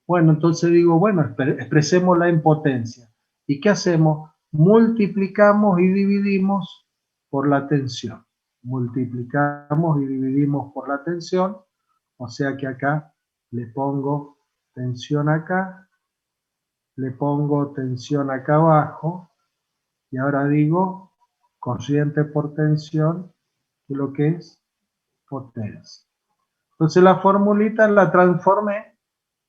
Bueno, entonces digo, bueno, expresémosla en potencia. ¿Y qué hacemos? Multiplicamos y dividimos por la tensión. Multiplicamos y dividimos por la tensión. O sea que acá le pongo tensión acá, le pongo tensión acá abajo, y ahora digo corriente por tensión, que lo que es potencia. Entonces la formulita la transformé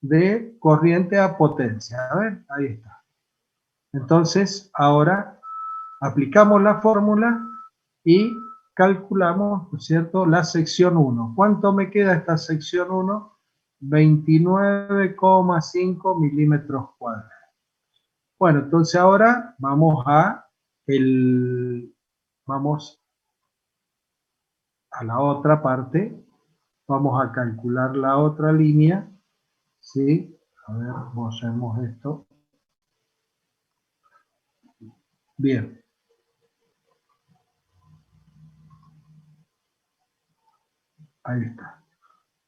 de corriente a potencia. A ver, ahí está. Entonces, ahora aplicamos la fórmula y calculamos, ¿no es cierto?, la sección 1. ¿Cuánto me queda esta sección 1? 29,5 milímetros cuadrados. Bueno, entonces ahora vamos a la otra parte. Vamos a calcular la otra línea. ¿Sí? A ver, mostremos esto. Bien. Ahí está.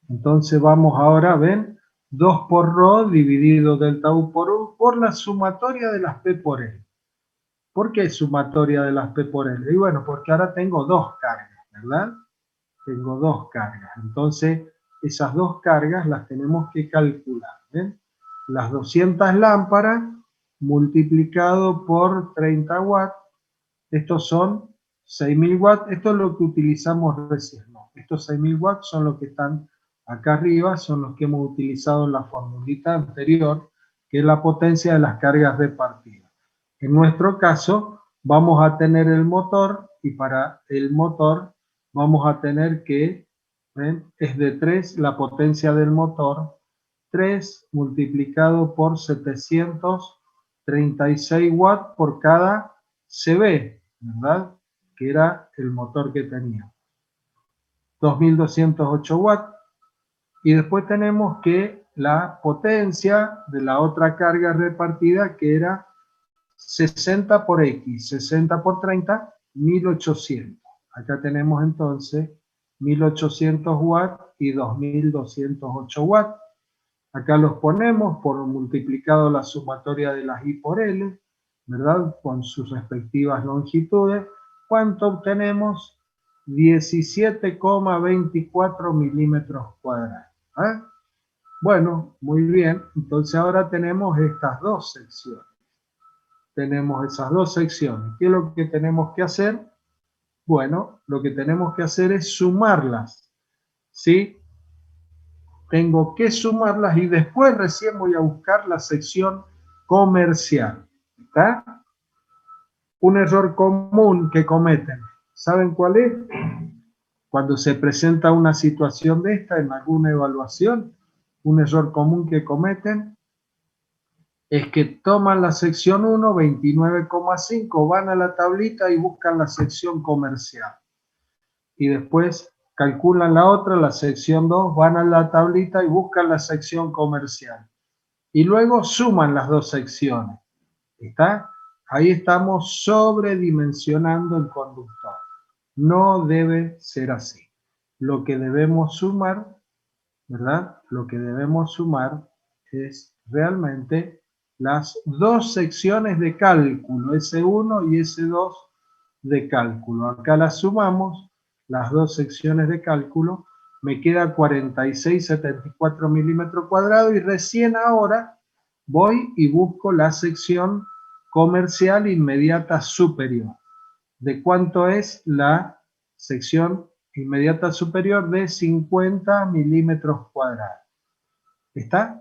Entonces vamos ahora, ven, 2 por ρ dividido delta U por U por la sumatoria de las P por L. ¿Por qué sumatoria de las P por L? Y bueno, porque ahora tengo 2 cargas, ¿verdad? Tengo 2 cargas. Entonces, esas 2 cargas las tenemos que calcular. ¿Ven? Las 200 lámparas multiplicado por 30 watts. Estos son 6.000 watts. Esto es lo que utilizamos recién, ¿no? Estos 6.000 watts son los que están acá arriba, son los que hemos utilizado en la formulita anterior, que es la potencia de las cargas repartidas. En nuestro caso, vamos a tener el motor, y para el motor vamos a tener que, ¿ven? Es de 3 la potencia del motor, 3 multiplicado por 736 watts por cada CB, ¿verdad? Que era el motor que tenía. 2.208 watts. Y después tenemos que la potencia de la otra carga repartida, que era 60 por X, 60 por 30, 1.800. Acá tenemos entonces 1.800 watts y 2.208 watts. Acá los ponemos por multiplicado la sumatoria de las I por L, ¿verdad? Con sus respectivas longitudes. ¿Cuánto obtenemos? 17,24 milímetros cuadrados. ¿Eh? Bueno, muy bien. Entonces ahora tenemos estas dos secciones. Tenemos esas dos secciones. ¿Qué es lo que tenemos que hacer? Bueno, lo que tenemos que hacer es sumarlas. ¿Sí? Tengo que sumarlas y después recién voy a buscar la sección comercial. ¿Está? Un error común que cometen. ¿Saben cuál es? Cuando se presenta una situación de esta en alguna evaluación, un error común que cometen es que toman la sección 1, 29,5, van a la tablita y buscan la sección comercial. Y después calculan la otra, la sección 2, van a la tablita y buscan la sección comercial. Y luego suman las dos secciones. ¿Está? Ahí estamos sobredimensionando el conductor. No debe ser así. Lo que debemos sumar, ¿verdad? Lo que debemos sumar es realmente las dos secciones de cálculo, S1 y S2 de cálculo. Acá las sumamos, las dos secciones de cálculo, me queda 46,74 milímetros cuadrados y recién ahora voy y busco la sección comercial inmediata superior. ¿De cuánto es la sección inmediata superior? De 50 milímetros cuadrados. ¿Está?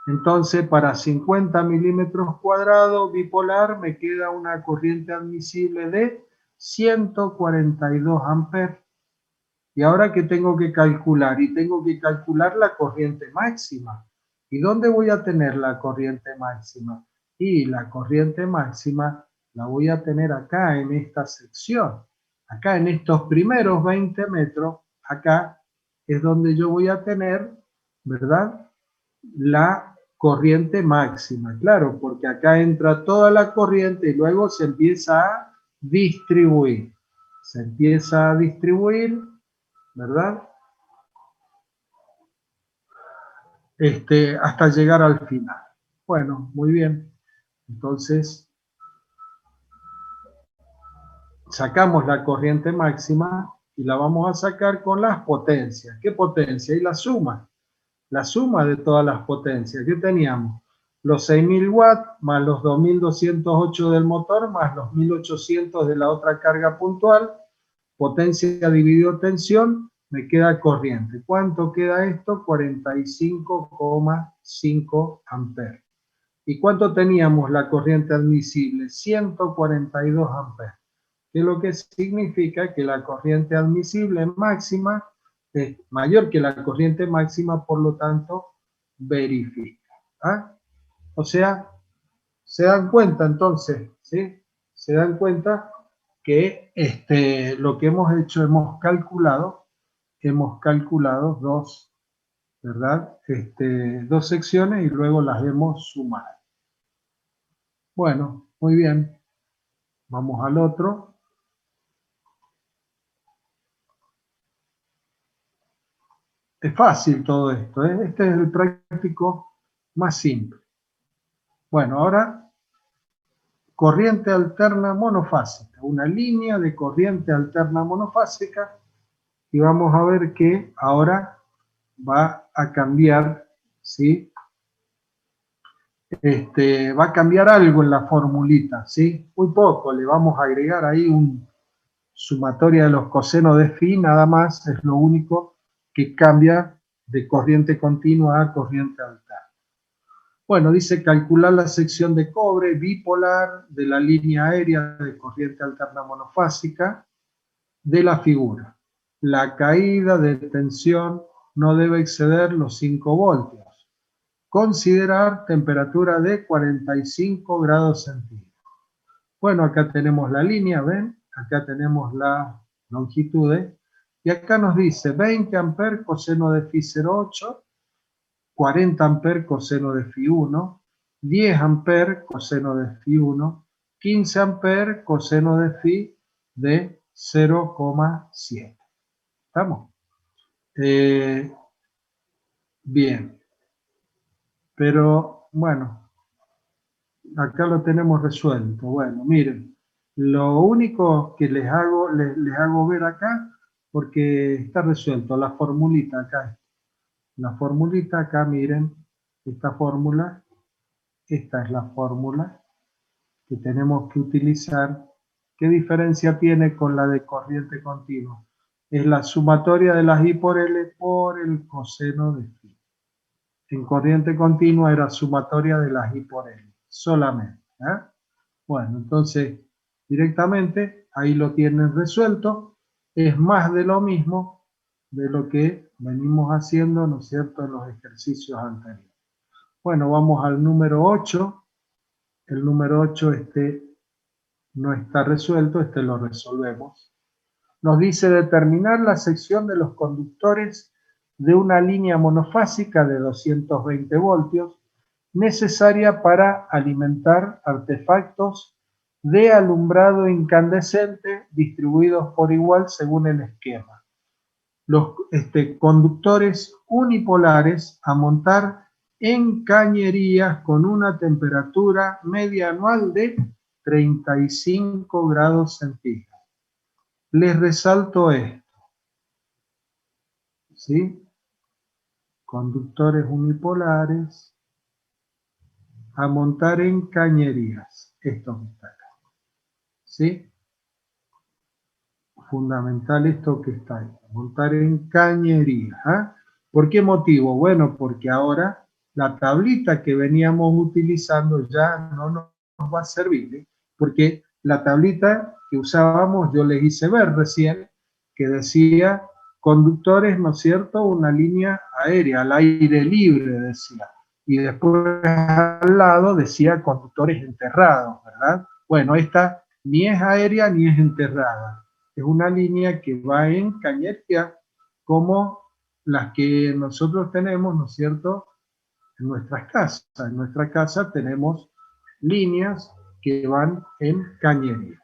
Entonces, para 50 milímetros cuadrados bipolar me queda una corriente admisible de 142 amperes. ¿Y ahora qué tengo que calcular? Y tengo que calcular la corriente máxima. ¿Y dónde voy a tener la corriente máxima? Y la corriente máxima la voy a tener acá en esta sección. Acá en estos primeros 20 metros, acá es donde yo voy a tener, ¿verdad? La corriente máxima, claro, porque acá entra toda la corriente y luego se empieza a distribuir. Se empieza a distribuir, ¿verdad? Hasta llegar al final. Bueno, muy bien. Entonces, sacamos la corriente máxima y la vamos a sacar con las potencias. ¿Qué potencia? Y la suma de todas las potencias. ¿Qué teníamos? Los 6.000 watts más los 2.208 del motor más los 1.800 de la otra carga puntual. Potencia dividido tensión, me queda corriente. ¿Cuánto queda esto? 45,5 amperes. ¿Y cuánto teníamos la corriente admisible? 142 amperes. Que lo que significa que la corriente admisible máxima es mayor que la corriente máxima, por lo tanto, verifica. ¿Ah? O sea, se dan cuenta entonces, ¿sí? Se dan cuenta que lo que hemos hecho, hemos calculado dos, ¿verdad? Dos secciones y luego las hemos sumado. Bueno, muy bien. Vamos al otro. Es fácil todo esto, ¿eh? Este es el práctico más simple. Bueno, ahora corriente alterna monofásica, una línea de corriente alterna monofásica, y vamos a ver que ahora va a cambiar, ¿sí? Va a cambiar algo en la formulita, ¿sí? Muy poco, le vamos a agregar ahí un sumatoria de los cosenos de phi, nada más, es lo único que cambia de corriente continua a corriente alterna. Bueno, dice calcular la sección de cobre bipolar de la línea aérea de corriente alterna monofásica de la figura. La caída de tensión no debe exceder los 5 voltios. Considerar temperatura de 45 grados centígrados. Bueno, acá tenemos la línea, ¿ven? Acá tenemos la longitud, y acá nos dice 20 amperes coseno de phi 0,8, 40 amperes coseno de phi 1, 10 amperes coseno de phi 1, 15 amperes coseno de phi de 0,7. ¿Estamos? Bien. Pero, bueno, acá lo tenemos resuelto. Bueno, miren, lo único que les hago ver acá, porque está resuelto, la formulita acá. La formulita acá, miren, esta fórmula, esta es la fórmula que tenemos que utilizar. ¿Qué diferencia tiene con la de corriente continua? Es la sumatoria de las I por L por el coseno de phi. En corriente continua era sumatoria de las I por L, solamente. Bueno, entonces directamente ahí lo tienen resuelto. Es más de lo mismo de lo que venimos haciendo, ¿no es cierto?, en los ejercicios anteriores. Bueno, vamos al número 8. El número 8 no está resuelto, lo resolvemos. Nos dice determinar la sección de los conductores de una línea monofásica de 220 voltios necesaria para alimentar artefactos de alumbrado incandescente distribuidos por igual según el esquema. Los conductores unipolares a montar en cañerías con una temperatura media anual de 35 grados centígrados. Les resalto esto, ¿sí? Conductores unipolares a montar en cañerías. Esto que está acá, ¿sí? Fundamental esto que está ahí, montar en cañerías. ¿Por qué motivo? Bueno, porque ahora la tablita que veníamos utilizando ya no nos va a servir, porque la tablita que usábamos, yo les hice ver recién, que decía conductores, ¿no es cierto?, una línea aérea, al aire libre decía, y después al lado decía conductores enterrados, ¿verdad? Bueno, esta ni es aérea ni es enterrada, es una línea que va en cañería, como las que nosotros tenemos, ¿no es cierto?, en nuestras casas. En nuestra casa tenemos líneas que van en cañería.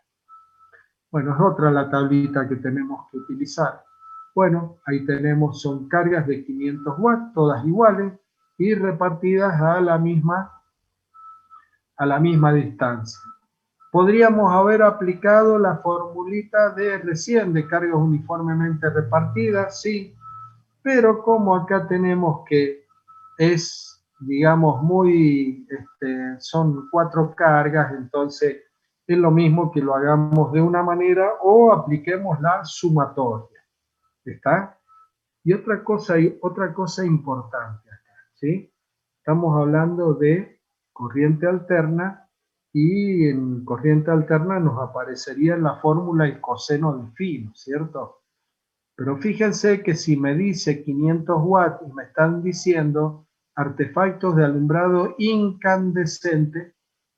Bueno, es otra la tablita que tenemos que utilizar. Bueno, ahí tenemos, son cargas de 500 watts, todas iguales, y repartidas a la misma distancia. Podríamos haber aplicado la formulita de recién, de cargas uniformemente repartidas, sí, pero como acá tenemos que es, digamos, son 4 cargas, entonces es lo mismo que lo hagamos de una manera o apliquemos la sumatoria. ¿Está? Y otra cosa importante acá, ¿sí? Estamos hablando de corriente alterna y en corriente alterna nos aparecería en la fórmula el coseno de phi, ¿no es cierto? Pero fíjense que si me dice 500 watts y me están diciendo artefactos de alumbrado incandescente,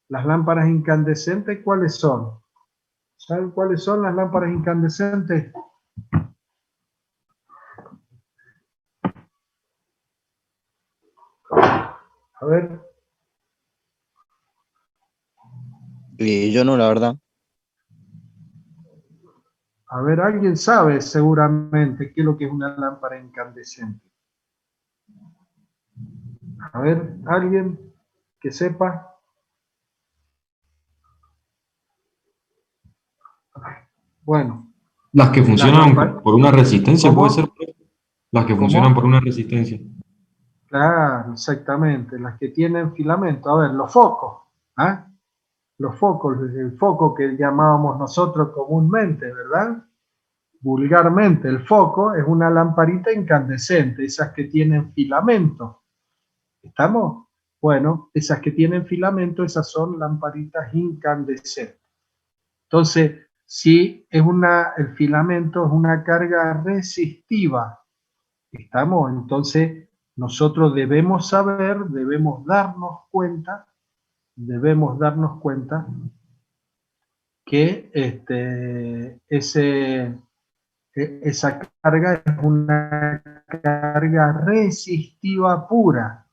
las lámparas incandescentes, ¿cuáles son? ¿Saben cuáles son las lámparas incandescentes? A ver. Yo no, la verdad. A ver, alguien sabe seguramente qué es lo que es una lámpara incandescente. A ver, alguien que sepa. Bueno, Las que las funcionan lámparas. por una resistencia, puede ser. ¿Cómo? Las que funcionan por ¿Cómo? una resistencia. Claro, exactamente. Las que tienen filamento. A ver, los focos. ¿Ah? Los focos, el foco que llamábamos nosotros comúnmente, ¿verdad? Vulgarmente, el foco es una lamparita incandescente, esas que tienen filamento. ¿Estamos? Bueno, esas que tienen filamento, esas son lamparitas incandescentes. Entonces, si es el filamento es una carga resistiva, ¿estamos? Entonces, nosotros debemos saber, debemos darnos cuenta que esa carga es una carga resistiva pura.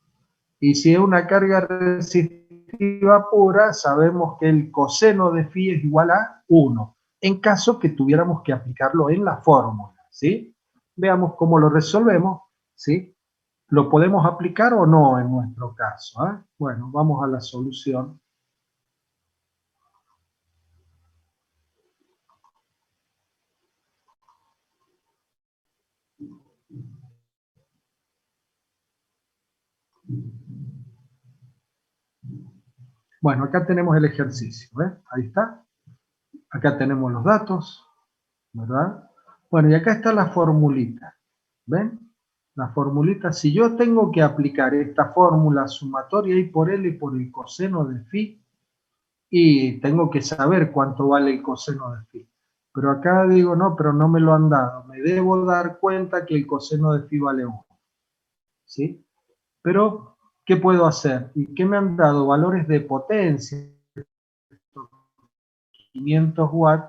Y si es una carga resistiva pura, sabemos que el coseno de phi es igual a 1, en caso que tuviéramos que aplicarlo en la fórmula, ¿sí? Veamos cómo lo resolvemos, ¿sí? ¿Lo podemos aplicar o no en nuestro caso? ¿Eh? Bueno, vamos a la solución. Bueno, acá tenemos el ejercicio, ¿ves? Ahí está. Acá tenemos los datos, ¿verdad? Bueno, y acá está la formulita, ¿ven? La formulita, si yo tengo que aplicar esta fórmula sumatoria I por L por el coseno de phi, y tengo que saber cuánto vale el coseno de phi. Pero acá digo, no, pero no me lo han dado. Me debo dar cuenta que el coseno de phi vale 1, ¿sí? Pero, ¿qué puedo hacer? ¿Y qué me han dado? Valores de potencia. 500 watts.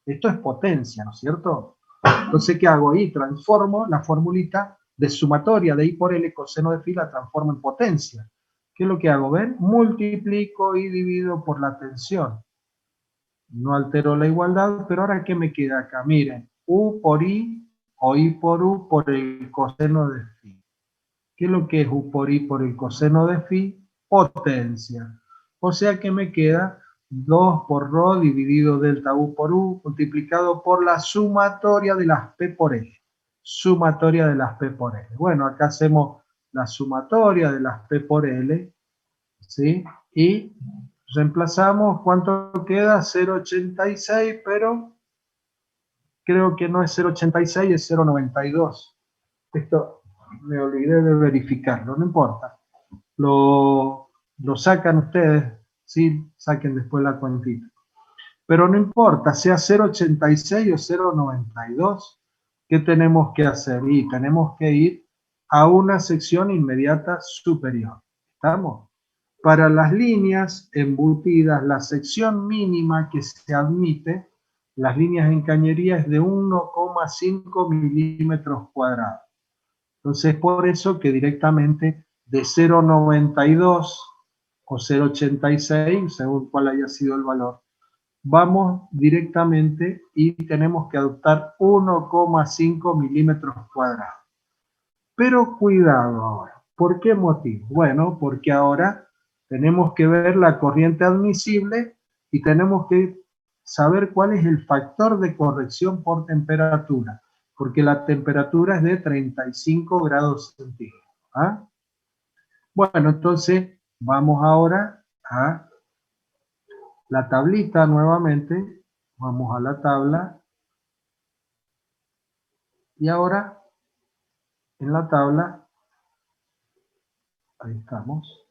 Esto es potencia, ¿no es cierto? Entonces, ¿qué hago ahí? Transformo la formulita de sumatoria de I por L coseno de phi, la transformo en potencia. ¿Qué es lo que hago? ¿Ven? Multiplico y divido por la tensión. No altero la igualdad, pero ahora ¿qué me queda acá? Miren, U por I o I por U por el coseno de phi. ¿Qué es lo que es U por I por el coseno de phi? Potencia. O sea que me queda 2 por ρ dividido delta U por U multiplicado por la sumatoria de las P por L. Sumatoria de las P por L. Bueno, acá hacemos la sumatoria de las P por L, ¿sí? Y reemplazamos, ¿cuánto queda? 0,86, pero creo que no es 0,86, es 0,92. Esto me olvidé de verificarlo, no importa. Lo sacan ustedes, ¿sí? Saquen después la cuentita. Pero no importa, sea 0,86 o 0,92, ¿qué tenemos que hacer? Y tenemos que ir a una sección inmediata superior. ¿Estamos? Para las líneas embutidas, la sección mínima que se admite, las líneas en cañería es de 1,5 milímetros cuadrados. Entonces, por eso que directamente de 0,92 o 0,86, según cuál haya sido el valor, vamos directamente y tenemos que adoptar 1,5 milímetros cuadrados. Pero cuidado ahora. ¿Por qué motivo? Bueno, porque ahora tenemos que ver la corriente admisible y tenemos que saber cuál es el factor de corrección por temperatura, porque la temperatura es de 35 grados centígrados. ¿Ah? Bueno, entonces vamos ahora a la tablita nuevamente. Vamos a la tabla. Y ahora, en la tabla, ahí estamos.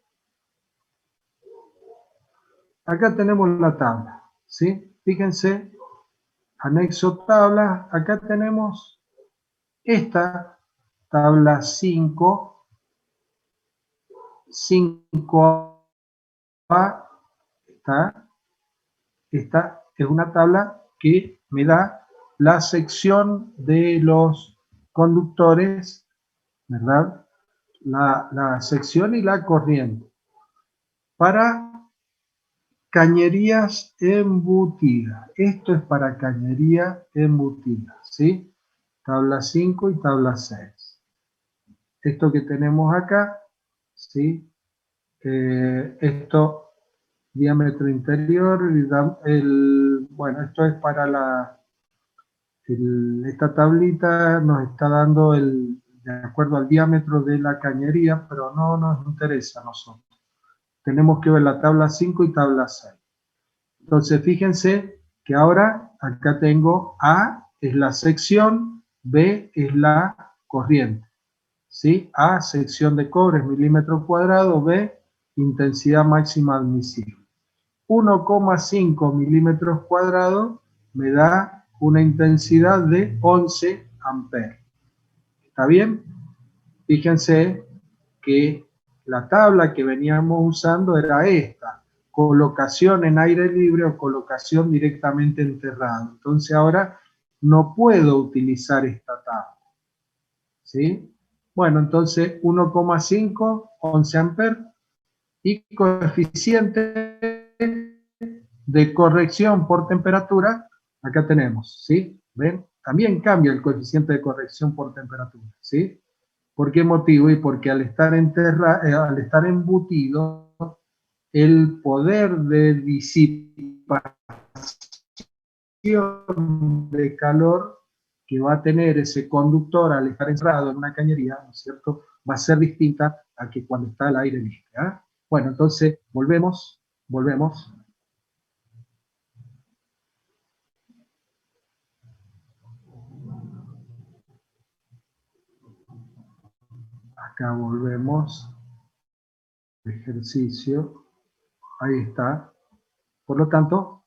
Acá tenemos la tabla, ¿sí? Fíjense, anexo tabla, acá tenemos esta tabla 5, 5A, esta es una tabla que me da la sección de los conductores, ¿verdad? La sección y la corriente. Para cañerías embutidas. Esto es para cañería embutida, ¿sí? Tabla 5 y tabla 6. esto que tenemos acá, ¿sí? Esto, diámetro interior, bueno, esto es para esta tablita nos está dando de acuerdo al diámetro de la cañería, pero no nos interesa a nosotros. Tenemos que ver la tabla 5 y tabla 6. Entonces, fíjense que ahora acá tengo A es la sección, B es la corriente. ¿Sí? A, sección de cobre, milímetro cuadrado, B, intensidad máxima admisible. 1,5 milímetros cuadrados me da una intensidad de 11 amperes. ¿Está bien? Fíjense que la tabla que veníamos usando era esta, colocación en aire libre o colocación directamente enterrado. Entonces ahora no puedo utilizar esta tabla. ¿Sí? Bueno, entonces 1,5, 11 amperes y coeficiente de corrección por temperatura, acá tenemos, ¿sí? ¿Ven? También cambia el coeficiente de corrección por temperatura, ¿sí? ¿Por qué motivo? Y porque al estar embutido, el poder de disipación de calor que va a tener ese conductor al estar encerrado en una cañería, ¿no es cierto?, va a ser distinta a que cuando está al aire libre. ¿Eh? Bueno, entonces, volvemos. Acá volvemos. Ejercicio. Ahí está. Por lo tanto,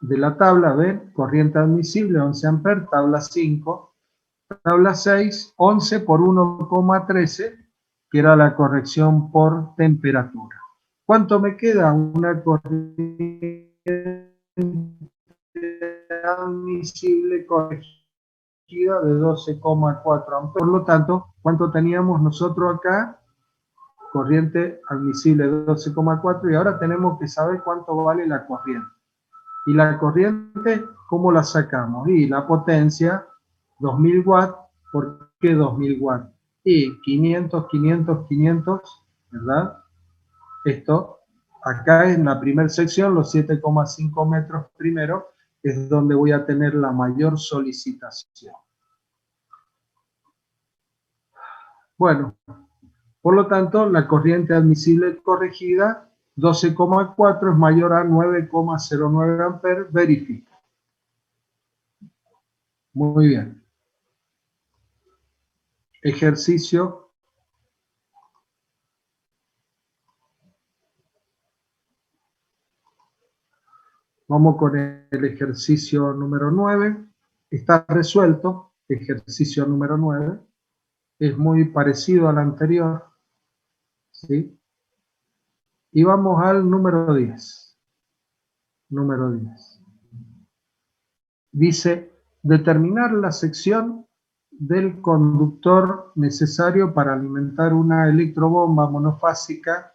de la tabla, ¿ven? Corriente admisible, 11 amperes, tabla 5. Tabla 6, 11 por 1,13, que era la corrección por temperatura. ¿Cuánto me queda? Una corriente admisible corregida de 12,4 amperes. Por lo tanto, ¿cuánto teníamos nosotros acá? Corriente admisible de 12,4 y ahora tenemos que saber cuánto vale la corriente. Y la corriente, ¿cómo la sacamos? Y la potencia, 2000 watts, ¿por qué 2000 watts? Y 500, 500, 500, ¿verdad? Esto, acá en la primera sección, los 7,5 metros primero, es donde voy a tener la mayor solicitación. Bueno, por lo tanto, la corriente admisible corregida, 12,4 es mayor a 9,09 amperes, verifica. Muy bien. Ejercicio. Vamos con el ejercicio número 9. Está resuelto, ejercicio número 9. Es muy parecido al anterior. ¿Sí? Y vamos al número 10. Número 10. Dice, determinar la sección del conductor necesario para alimentar una electrobomba monofásica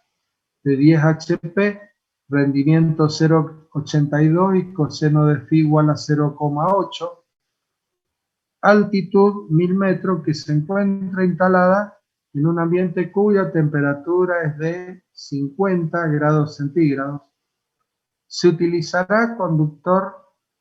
de 10 HP, rendimiento 0,82 y coseno de phi igual a 0,8, altitud 1000 metros, que se encuentra instalada en un ambiente cuya temperatura es de 50 grados centígrados. Se utilizará conductor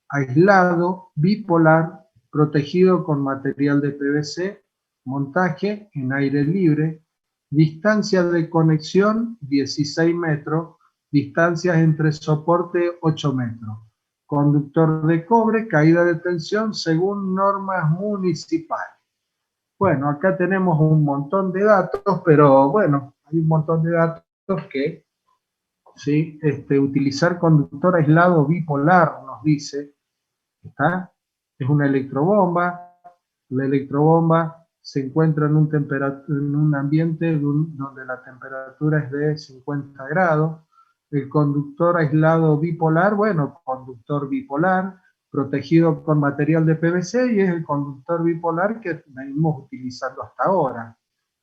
aislado, bipolar, protegido con material de PVC, montaje en aire libre, distancia de conexión 16 metros, distancias entre soporte 8 metros, conductor de cobre, caída de tensión según normas municipales. Bueno, acá tenemos un montón de datos, pero bueno, hay un montón de datos que, ¿sí? Utilizar conductor aislado bipolar, nos dice, ¿está? Es una electrobomba. La electrobomba se encuentra en un ambiente donde la temperatura es de 50 grados. El conductor aislado bipolar, bueno, conductor bipolar, protegido con material de PVC, y es el conductor bipolar que venimos utilizando hasta ahora.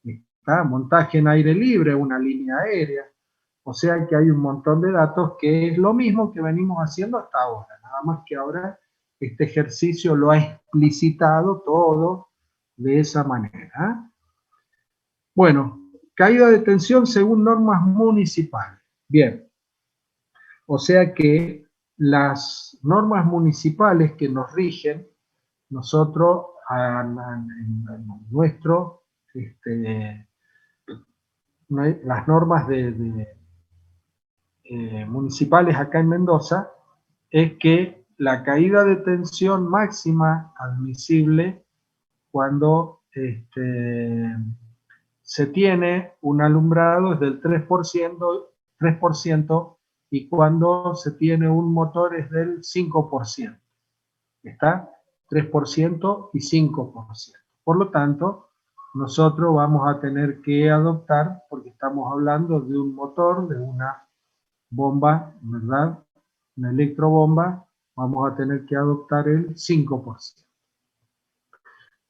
¿Está? Montaje en aire libre, una línea aérea. O sea que hay un montón de datos que es lo mismo que venimos haciendo hasta ahora, nada más que ahora este ejercicio lo ha explicitado todo de esa manera. Bueno, caída de tensión según normas municipales. Bien, o sea que las normas municipales que nos rigen, nosotros en nuestro, las normas municipales acá en Mendoza, es que la caída de tensión máxima admisible cuando se tiene un alumbrado es del 3% y cuando se tiene un motor es del 5%. ¿Está? 3% y 5%. Por lo tanto, nosotros vamos a tener que adoptar, porque estamos hablando de un motor, de una bomba, ¿verdad? Una electrobomba, vamos a tener que adoptar el 5%.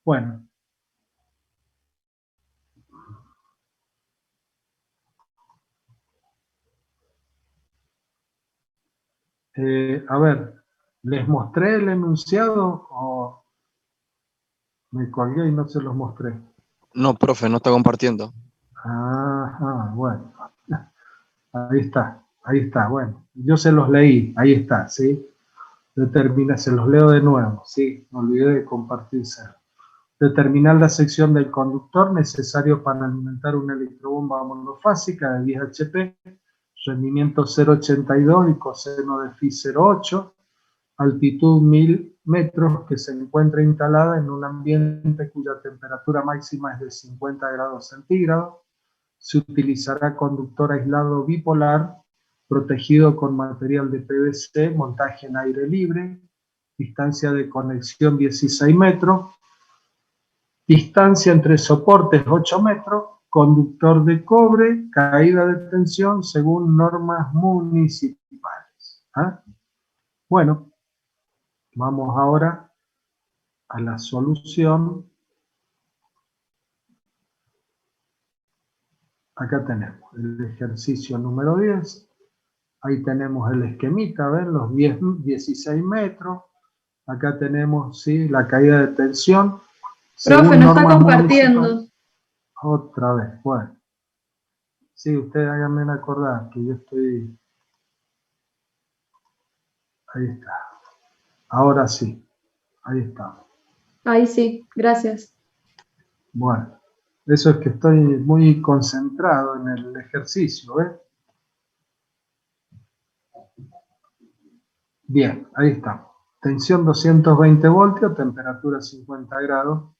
Bueno. A ver, ¿les mostré el enunciado o me colgué y no se los mostré? No, profe, no está compartiendo. Ajá, bueno. Ahí está, bueno. Yo se los leí, ahí está, ¿sí? Determina, se los leo de nuevo, ¿sí? Me olvidé de compartirse. Determinar la sección del conductor necesario para alimentar una electrobomba monofásica de 10 HP, rendimiento 0,82 y coseno de phi 0,8, altitud 1000 metros, que se encuentra instalada en un ambiente cuya temperatura máxima es de 50 grados centígrados. Se utilizará conductor aislado bipolar, protegido con material de PVC, montaje en aire libre, distancia de conexión 16 metros, distancia entre soportes 8 metros, conductor de cobre, caída de tensión según normas municipales. ¿Ah? Bueno, vamos ahora a la solución. Acá tenemos el ejercicio número 10. Ahí tenemos el esquemita, ¿ven? Los 16 metros. Acá tenemos, ¿sí?, la caída de tensión. Profe, no está compartiendo. Otra vez, bueno. Sí, ustedes háganme acordar que yo estoy... Ahí está. Ahora sí. Ahí está. Ahí sí, gracias. Bueno, eso es que estoy muy concentrado en el ejercicio, ¿ves? Bien, ahí está. Tensión 220 voltios, temperatura 50 grados,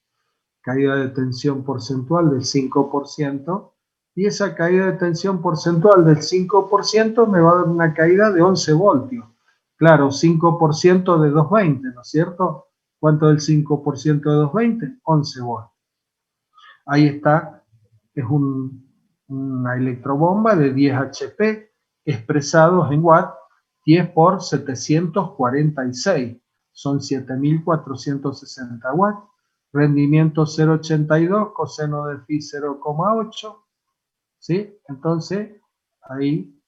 caída de tensión porcentual del 5%, y esa caída de tensión porcentual del 5% me va a dar una caída de 11 voltios. Claro, 5% de 220, ¿no es cierto? ¿Cuánto es el 5% de 220? 11 voltios. Ahí está, es una electrobomba de 10 HP expresados en watts, 10 por 746, son 7460 watts, rendimiento 0,82, coseno de phi 0,8, ¿sí? Entonces, ahí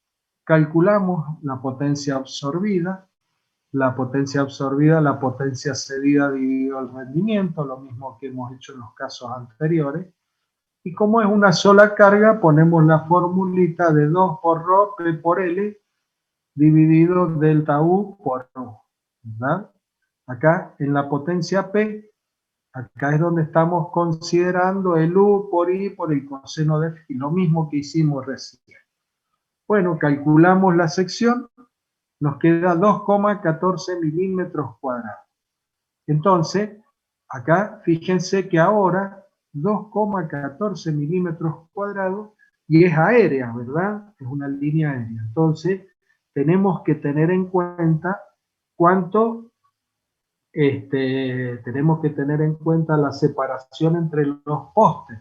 calculamos la potencia absorbida, la potencia cedida dividido el rendimiento, lo mismo que hemos hecho en los casos anteriores. Y como es una sola carga, ponemos la formulita de 2 por ρ, P por L, dividido delta U por U, ¿verdad? Acá en la potencia P, acá es donde estamos considerando el U por I por el coseno de phi, lo mismo que hicimos recién. Bueno, calculamos la sección, nos queda 2,14 milímetros cuadrados. Entonces, acá fíjense que ahora 2,14 milímetros cuadrados y es aérea, ¿verdad? Es una línea aérea. Entonces, tenemos que tener en cuenta cuánto, tenemos que tener en cuenta la separación entre los postes.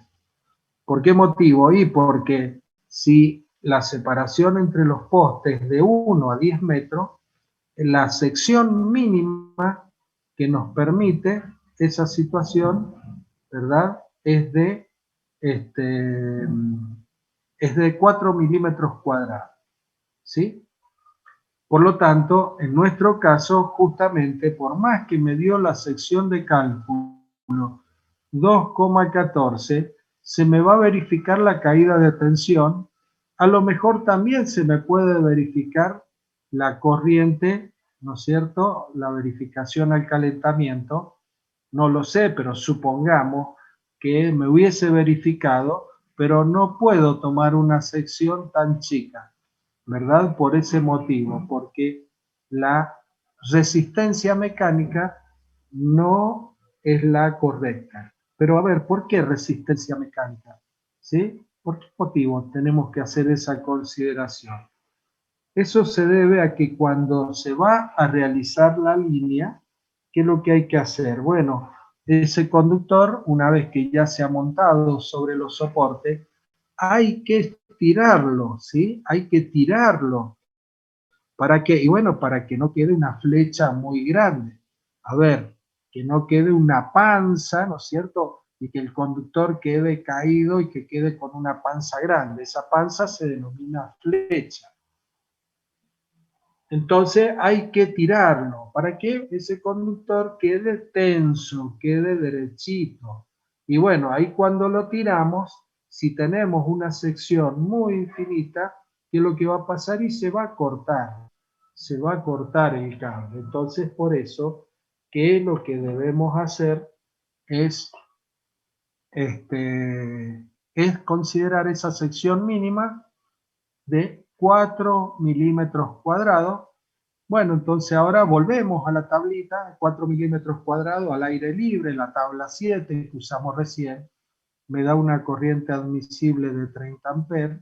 ¿Por qué motivo? Y porque si la separación entre los postes de 1 a 10 metros, la sección mínima que nos permite esa situación, ¿verdad? Es de 4 milímetros cuadrados, ¿sí? Por lo tanto, en nuestro caso, justamente, por más que me dio la sección de cálculo 2,14, se me va a verificar la caída de tensión. A lo mejor también se me puede verificar la corriente, ¿no es cierto? La verificación al calentamiento. No lo sé, pero supongamos que me hubiese verificado, pero no puedo tomar una sección tan chica, ¿verdad? Por ese motivo, porque la resistencia mecánica no es la correcta. Pero a ver, ¿por qué resistencia mecánica? ¿Sí? ¿Por qué motivo tenemos que hacer esa consideración? Eso se debe a que cuando se va a realizar la línea, ¿qué es lo que hay que hacer? Bueno, ese conductor, una vez que ya se ha montado sobre los soportes, hay que tirarlo, ¿sí? Hay que tirarlo. ¿Para qué? Y bueno, para que no quede una flecha muy grande. A ver, que no quede una panza, ¿no es cierto? Y que el conductor quede caído y que quede con una panza grande. Esa panza se denomina flecha. Entonces hay que tirarlo. ¿Para que ese conductor quede tenso, quede derechito? Y bueno, ahí cuando lo tiramos, si tenemos una sección muy finita, ¿qué es lo que va a pasar? Y se va a cortar. Se va a cortar el cable. Entonces, por eso, que lo que debemos hacer es, es considerar esa sección mínima de 4 milímetros cuadrados. Bueno, entonces ahora volvemos a la tablita, 4 milímetros cuadrados al aire libre, la tabla 7 que usamos recién, me da una corriente admisible de 30 amperes,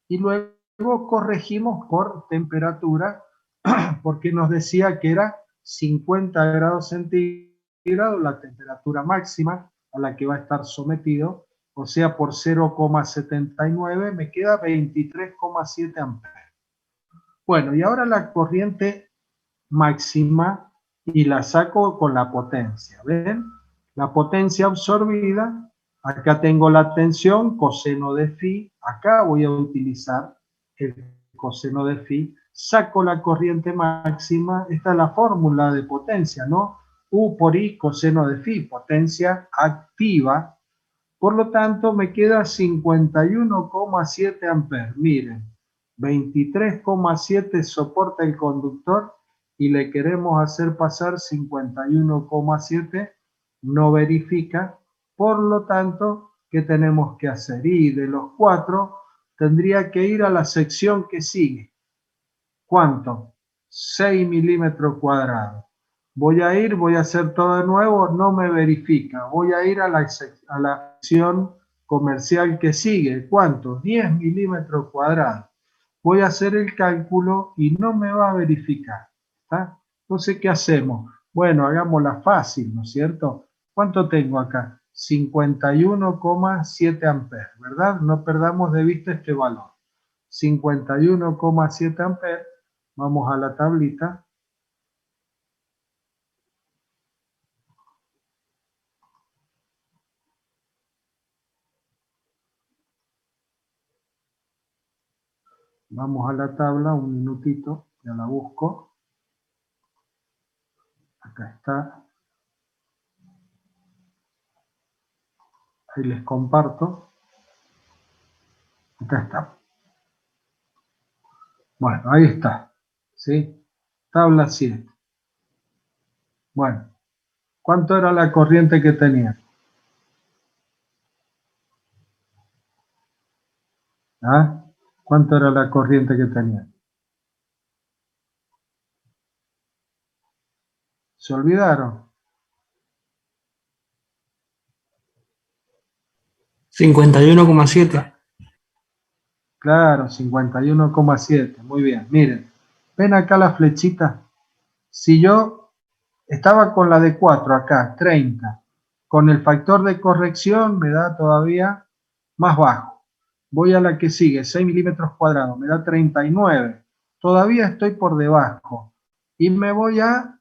y luego corregimos por temperatura, porque nos decía que era 50 grados centígrados la temperatura máxima a la que va a estar sometido, o sea, por 0,79 me queda 23,7 amperes. Bueno, y ahora la corriente máxima y la saco con la potencia, ¿ven? La potencia absorbida, acá tengo la tensión, coseno de phi, acá voy a utilizar el coseno de phi, saco la corriente máxima, esta es la fórmula de potencia, ¿no? U por I coseno de phi, potencia activa, por lo tanto me queda 51,7 amperes, miren, 23,7 soporta el conductor y le queremos hacer pasar 51,7, no verifica, por lo tanto, ¿qué tenemos que hacer? Y de los 4, tendría que ir a la sección que sigue. ¿Cuánto? 6 milímetros cuadrados. Voy a hacer todo de nuevo, no me verifica. Voy a ir a la sección comercial que sigue. ¿Cuánto? 10 milímetros cuadrados. Voy a hacer el cálculo y no me va a verificar. ¿Está? Entonces, ¿qué hacemos? Bueno, hagámosla fácil, ¿no es cierto? ¿Cuánto tengo acá? 51,7 amperes, ¿verdad? No perdamos de vista este valor. 51,7 amperes. Vamos a la tablita. Vamos a la tabla, un minutito, ya la busco. Acá está. Ahí les comparto. Acá está. Bueno, ahí está. ¿Sí? Tabla 7. Bueno, ¿cuánto era la corriente que tenía? ¿Ah? ¿Cuánto era la corriente que tenía? ¿Se olvidaron? 51,7. Claro, 51,7. Muy bien. Miren, ven acá la flechita. Si yo estaba con la de 4 acá, 30, con el factor de corrección me da todavía más bajo. Voy a la que sigue, 6 milímetros cuadrados, me da 39. Todavía estoy por debajo. Y me voy a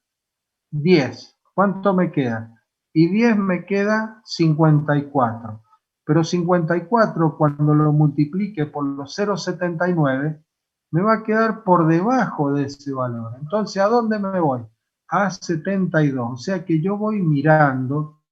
10. ¿Cuánto me queda? Y 10 me queda 54. Pero 54 cuando lo multiplique por los 0,79 me va a quedar por debajo de ese valor. Entonces, ¿a dónde me voy? A 72. O sea que yo voy mirando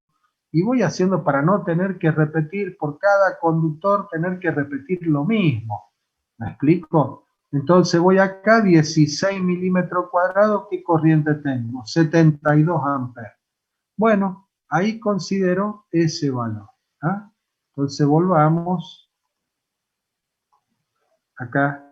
y voy haciendo para no tener que repetir, por cada conductor tener que repetir lo mismo. ¿Me explico? Entonces voy acá, 16 milímetros cuadrados, ¿qué corriente tengo? 72 amperes. Bueno, ahí considero ese valor. ¿Ah? Entonces volvamos acá.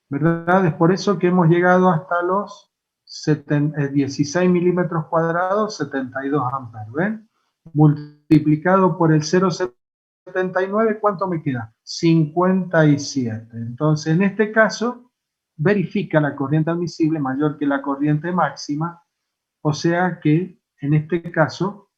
¿Verdad? Es por eso que hemos llegado hasta los 16 milímetros cuadrados, 72 amperes. ¿Ven? Multiplicado por el 0,79, ¿cuánto me queda? 57. Entonces, en este caso, verifica la corriente admisible mayor que la corriente máxima, o sea que, en este caso,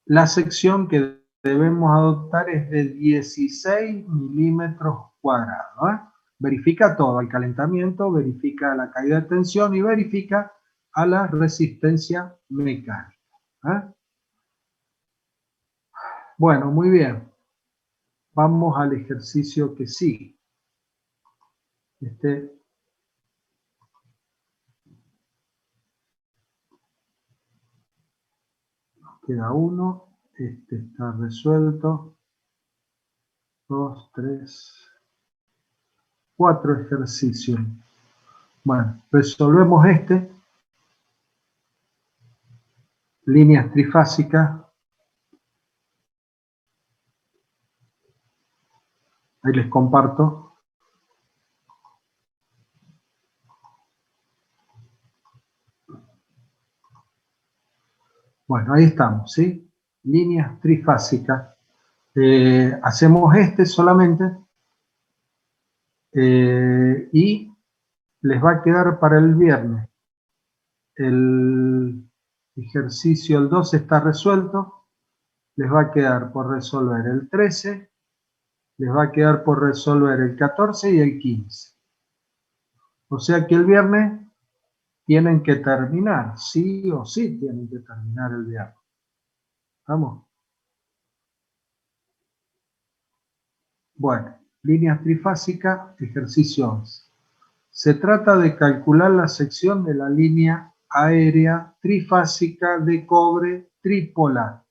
la sección que debemos adoptar es de 16 milímetros cuadrados. ¿Eh? Verifica todo, el calentamiento, verifica la caída de tensión y verifica a la resistencia mecánica. ¿Eh? Bueno, muy bien. Vamos al ejercicio que sigue. Queda uno. Este está resuelto. 2, 3, 4 ejercicios. Bueno, resolvemos este. Líneas trifásicas. Ahí les comparto. Bueno, ahí estamos, ¿sí? Líneas trifásicas. Hacemos este solamente y les va a quedar para el viernes. El ejercicio, el 12 está resuelto. Les va a quedar por resolver el 13. Les va a quedar por resolver el 14 y el 15. O sea que el viernes tienen que terminar. Sí o sí tienen que terminar el viernes. ¿Vamos? Bueno, líneas trifásicas, ejercicio 11. Se trata de calcular la sección de la línea aérea trifásica de cobre tripolar,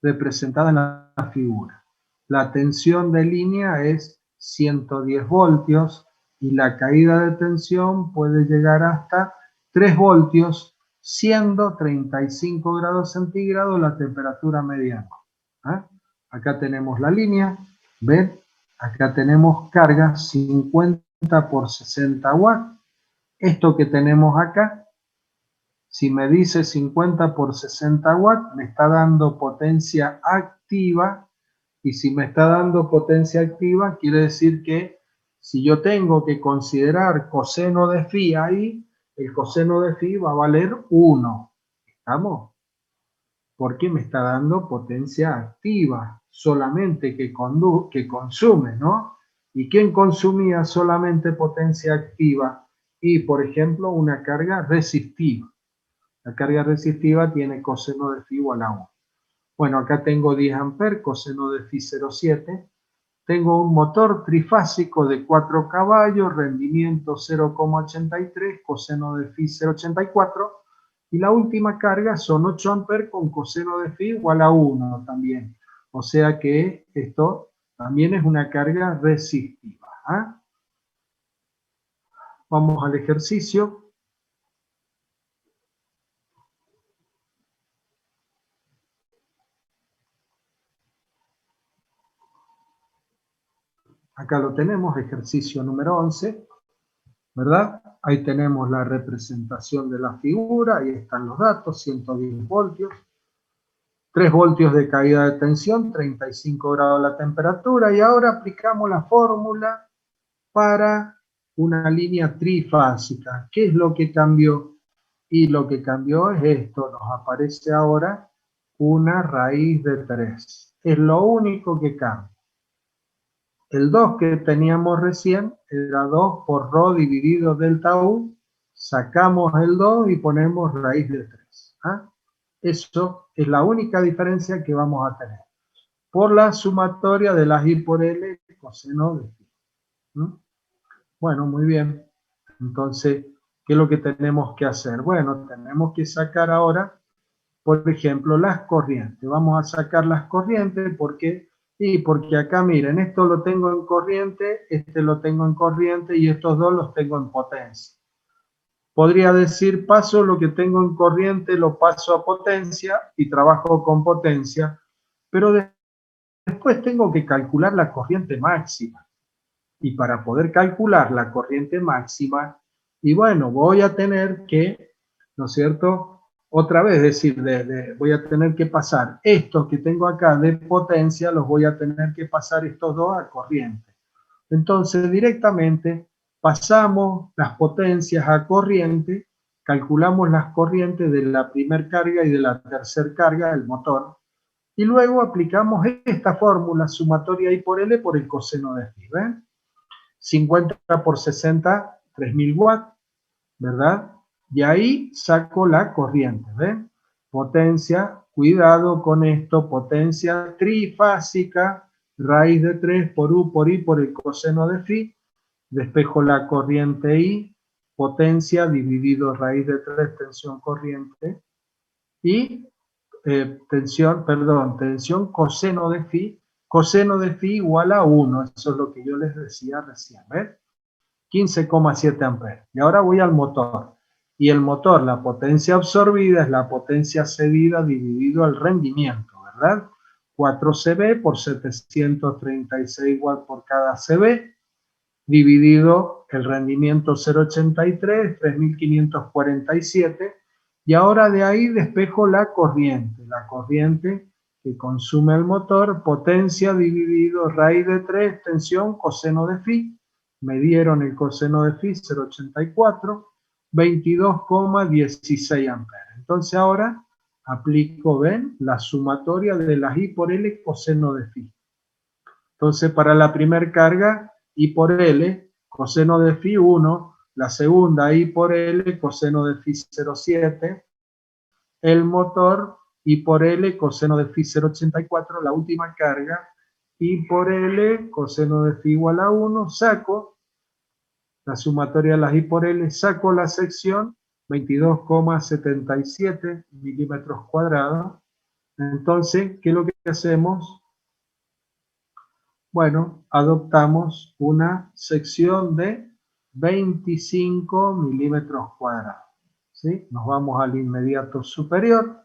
representada en la figura. La tensión de línea es 110 voltios y la caída de tensión puede llegar hasta 3 voltios, siendo 35 grados centígrados la temperatura mediana. ¿Eh? Acá tenemos la línea, ¿ven? Acá tenemos carga 50 por 60 watts. Esto que tenemos acá, si me dice 50 por 60 watts, me está dando potencia activa. Y si me está dando potencia activa, quiere decir que si yo tengo que considerar coseno de phi ahí, el coseno de phi va a valer 1. ¿Estamos? Porque me está dando potencia activa, solamente que consume, ¿no? ¿Y quién consumía solamente potencia activa? Y, por ejemplo, una carga resistiva. La carga resistiva tiene coseno de phi igual a 1. Bueno, acá tengo 10 amperes, coseno de phi 0,7. Tengo un motor trifásico de 4 caballos, rendimiento 0,83, coseno de phi 0,84. Y la última carga son 8 amperes con coseno de phi igual a 1 también. O sea que esto también es una carga resistiva. ¿Ah? Vamos al ejercicio. Acá lo tenemos, ejercicio número 11, ¿verdad? Ahí tenemos la representación de la figura, ahí están los datos, 110 voltios, 3 voltios de caída de tensión, 35 grados la temperatura, y ahora aplicamos la fórmula para una línea trifásica. ¿Qué es lo que cambió? Y lo que cambió es esto, nos aparece ahora una raíz de 3. Es lo único que cambia. El 2 que teníamos recién era 2 por ρ dividido delta U. Sacamos el 2 y ponemos raíz de 3. ¿Ah? Eso es la única diferencia que vamos a tener. Por la sumatoria de las I por L coseno de phi. Bueno, muy bien. Entonces, ¿qué es lo que tenemos que hacer? Bueno, tenemos que sacar ahora por ejemplo, las corrientes. Vamos a sacar las corrientes porque acá miren, esto lo tengo en corriente, este lo tengo en corriente y estos dos los tengo en potencia. Podría decir, paso lo que tengo en corriente, lo paso a potencia y trabajo con potencia, pero después tengo que calcular la corriente máxima. Y para poder calcular la corriente máxima, y bueno, voy a tener que, ¿no es cierto?, otra vez decir, voy a tener que pasar estos que tengo acá de potencia, los voy a tener que pasar estos dos a corriente. Entonces, directamente pasamos las potencias a corriente, calculamos las corrientes de la primera carga y de la tercera carga del motor, y luego aplicamos esta fórmula sumatoria I por L por el coseno de phi, ¿ven? 50 por 60, 3000 watts, ¿verdad? Y ahí saco la corriente, ¿ven? Potencia, cuidado con esto, potencia trifásica, raíz de 3 por U por I por el coseno de phi, despejo la corriente I, potencia dividido raíz de 3, tensión corriente, y tensión coseno de phi igual a 1, eso es lo que yo les decía recién, ¿ven? 15,7 amperes. Y ahora voy al motor. Y el motor, la potencia absorbida es la potencia cedida dividido el rendimiento, ¿verdad? 4 CV por 736 watts por cada CV, dividido el rendimiento 0,83, 3547. Y ahora de ahí despejo la corriente que consume el motor, potencia dividido raíz de 3, tensión, coseno de phi. Me dieron el coseno de phi 0,84, 22,16 amperes. Entonces ahora aplico, ven, la sumatoria de las I por L coseno de phi. Entonces para la primera carga, I por L, coseno de phi 1, la segunda I por L, coseno de phi 0,7, el motor I por L, coseno de phi 0,84, la última carga, I por L, coseno de phi igual a 1, saco la sumatoria de las I por L, saco la sección, 22,77 milímetros cuadrados. Entonces, ¿qué es lo que hacemos? Bueno, adoptamos una sección de 25 milímetros cuadrados, ¿sí? Nos vamos al inmediato superior,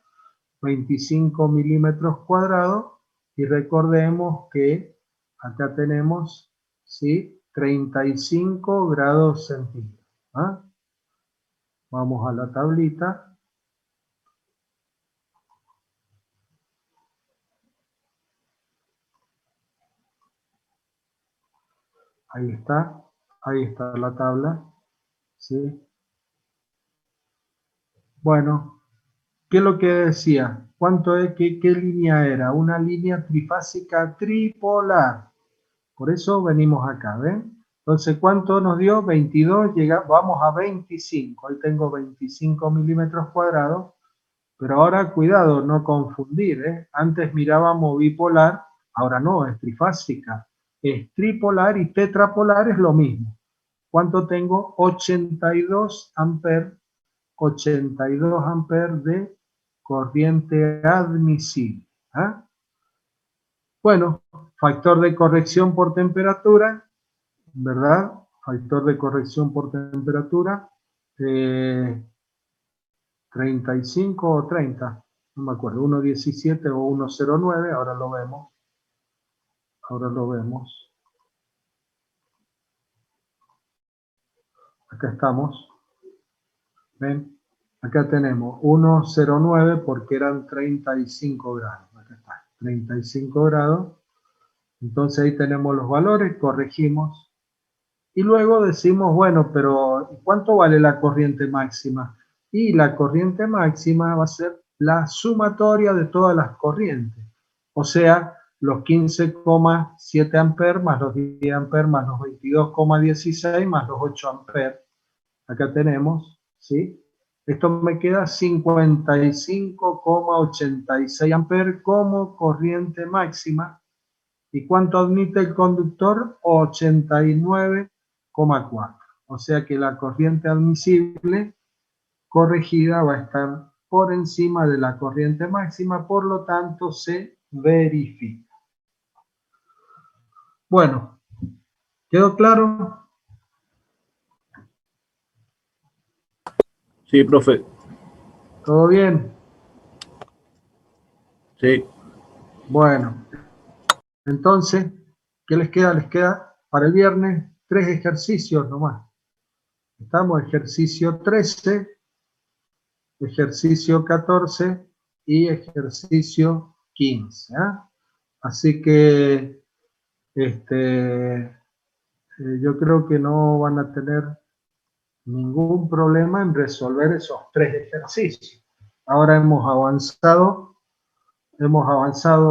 25 milímetros cuadrados, y recordemos que acá tenemos, ¿sí?, 35 grados centígrados. ¿Ah? Vamos a la tablita. Ahí está la tabla, ¿sí? Bueno, ¿qué es lo que decía? ¿Cuánto es? ¿Qué línea era? Una línea trifásica tripolar. Por eso venimos acá, ¿ven? Entonces, ¿cuánto nos dio? 22, vamos a 25. Ahí tengo 25 milímetros cuadrados. Pero ahora, cuidado, no confundir, ¿eh? Antes mirábamos bipolar, ahora no, es trifásica. Es tripolar y tetrapolar es lo mismo. ¿Cuánto tengo? 82 amperes de corriente admisible. ¿Ah? Bueno, factor de corrección por temperatura, ¿verdad? Factor de corrección por temperatura, 35 o 30, no me acuerdo, 1,17 o 1,09, ahora lo vemos. Acá estamos. ¿Ven? Acá tenemos 1,09 porque eran 35 grados. Acá está, 35 grados. Entonces ahí tenemos los valores, corregimos. Y luego decimos, bueno, pero ¿cuánto vale la corriente máxima? Y la corriente máxima va a ser la sumatoria de todas las corrientes. O sea, los 15,7 amperes más los 10 amperes más los 22,16 más los 8 amperes. Acá tenemos, ¿sí? Esto me queda 55,86 amperes como corriente máxima. ¿Y cuánto admite el conductor? 89,4. O sea que la corriente admisible corregida va a estar por encima de la corriente máxima, por lo tanto se verifica. Bueno, ¿quedó claro? Sí, profe. ¿Todo bien? Sí. Bueno, entonces, ¿qué les queda? Les queda para el viernes 3 ejercicios nomás. Estamos ejercicio 13, ejercicio 14 y ejercicio 15. Así que yo creo que no van a tener ningún problema en resolver esos 3 ejercicios. Ahora hemos avanzado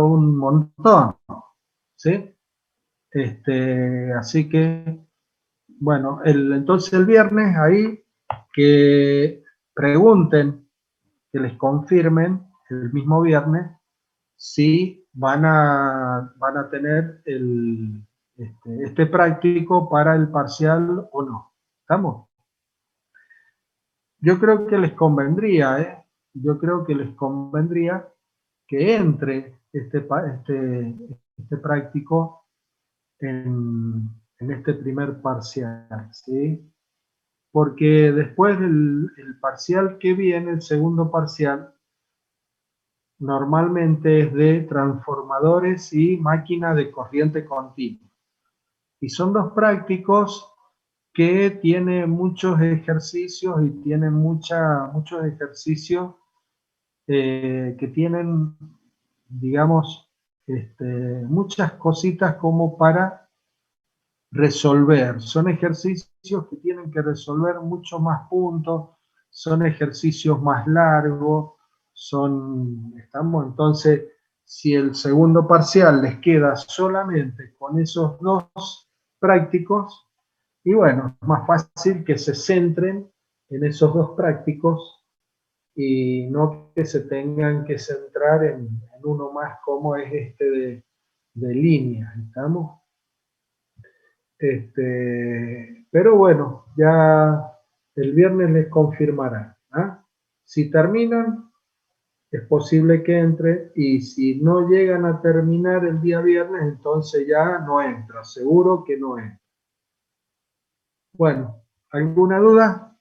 un montón, ¿sí? Así que, bueno, entonces el viernes ahí que pregunten, que les confirmen el mismo viernes si van a tener este práctico para el parcial o no. ¿Estamos? Yo creo que les convendría, yo creo que les convendría que entre este práctico en este primer parcial, ¿sí? Porque después el parcial que viene, el segundo parcial, normalmente es de transformadores y máquina de corriente continua. Y son dos prácticos que tienen muchos ejercicios y tienen muchos ejercicios que tienen, digamos, muchas cositas como para resolver. Son ejercicios que tienen que resolver mucho más puntos, son ejercicios más largos, entonces, si el segundo parcial les queda solamente con esos dos prácticos, y bueno, es más fácil que se centren en esos dos prácticos y no que se tengan que centrar en uno más como es de línea, ¿estamos? Pero bueno, ya el viernes les confirmarán. Si terminan, es posible que entre, y si no llegan a terminar el día viernes, entonces ya no entra, seguro que no entra. Bueno, ¿alguna duda?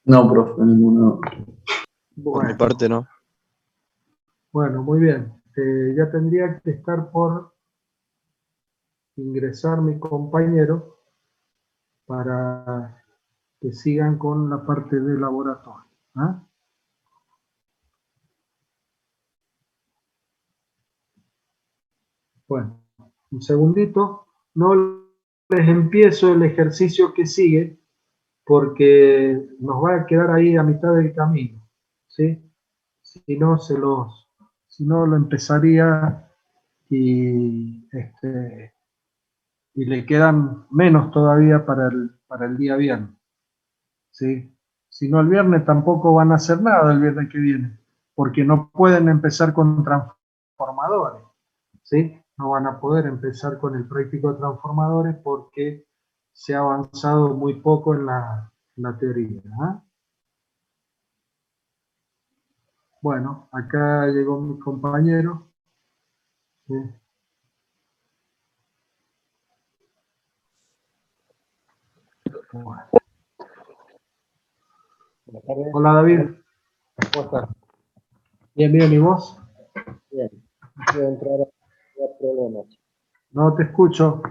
No, profe, ninguno. Por mi parte, no. Bueno, muy bien. Ya tendría que estar por ingresar mi compañero para que sigan con la parte de laboratorio. Bueno, un segundito. No les empiezo el ejercicio que sigue porque nos va a quedar ahí a mitad del camino, ¿sí? Si no lo empezaría y le quedan menos todavía para el día viernes, ¿sí? Si no, el viernes tampoco van a hacer nada el viernes que viene, porque no pueden empezar con transformadores, ¿sí? No van a poder empezar con el práctico de transformadores porque se ha avanzado muy poco en la teoría. Bueno, acá llegó mi compañero. ¿Sí? Bueno. Buenas tardes. Hola David. ¿Cómo estás? Bien, bien, ¿y vos? Bien. Quiero entrar a problemas. No te escucho.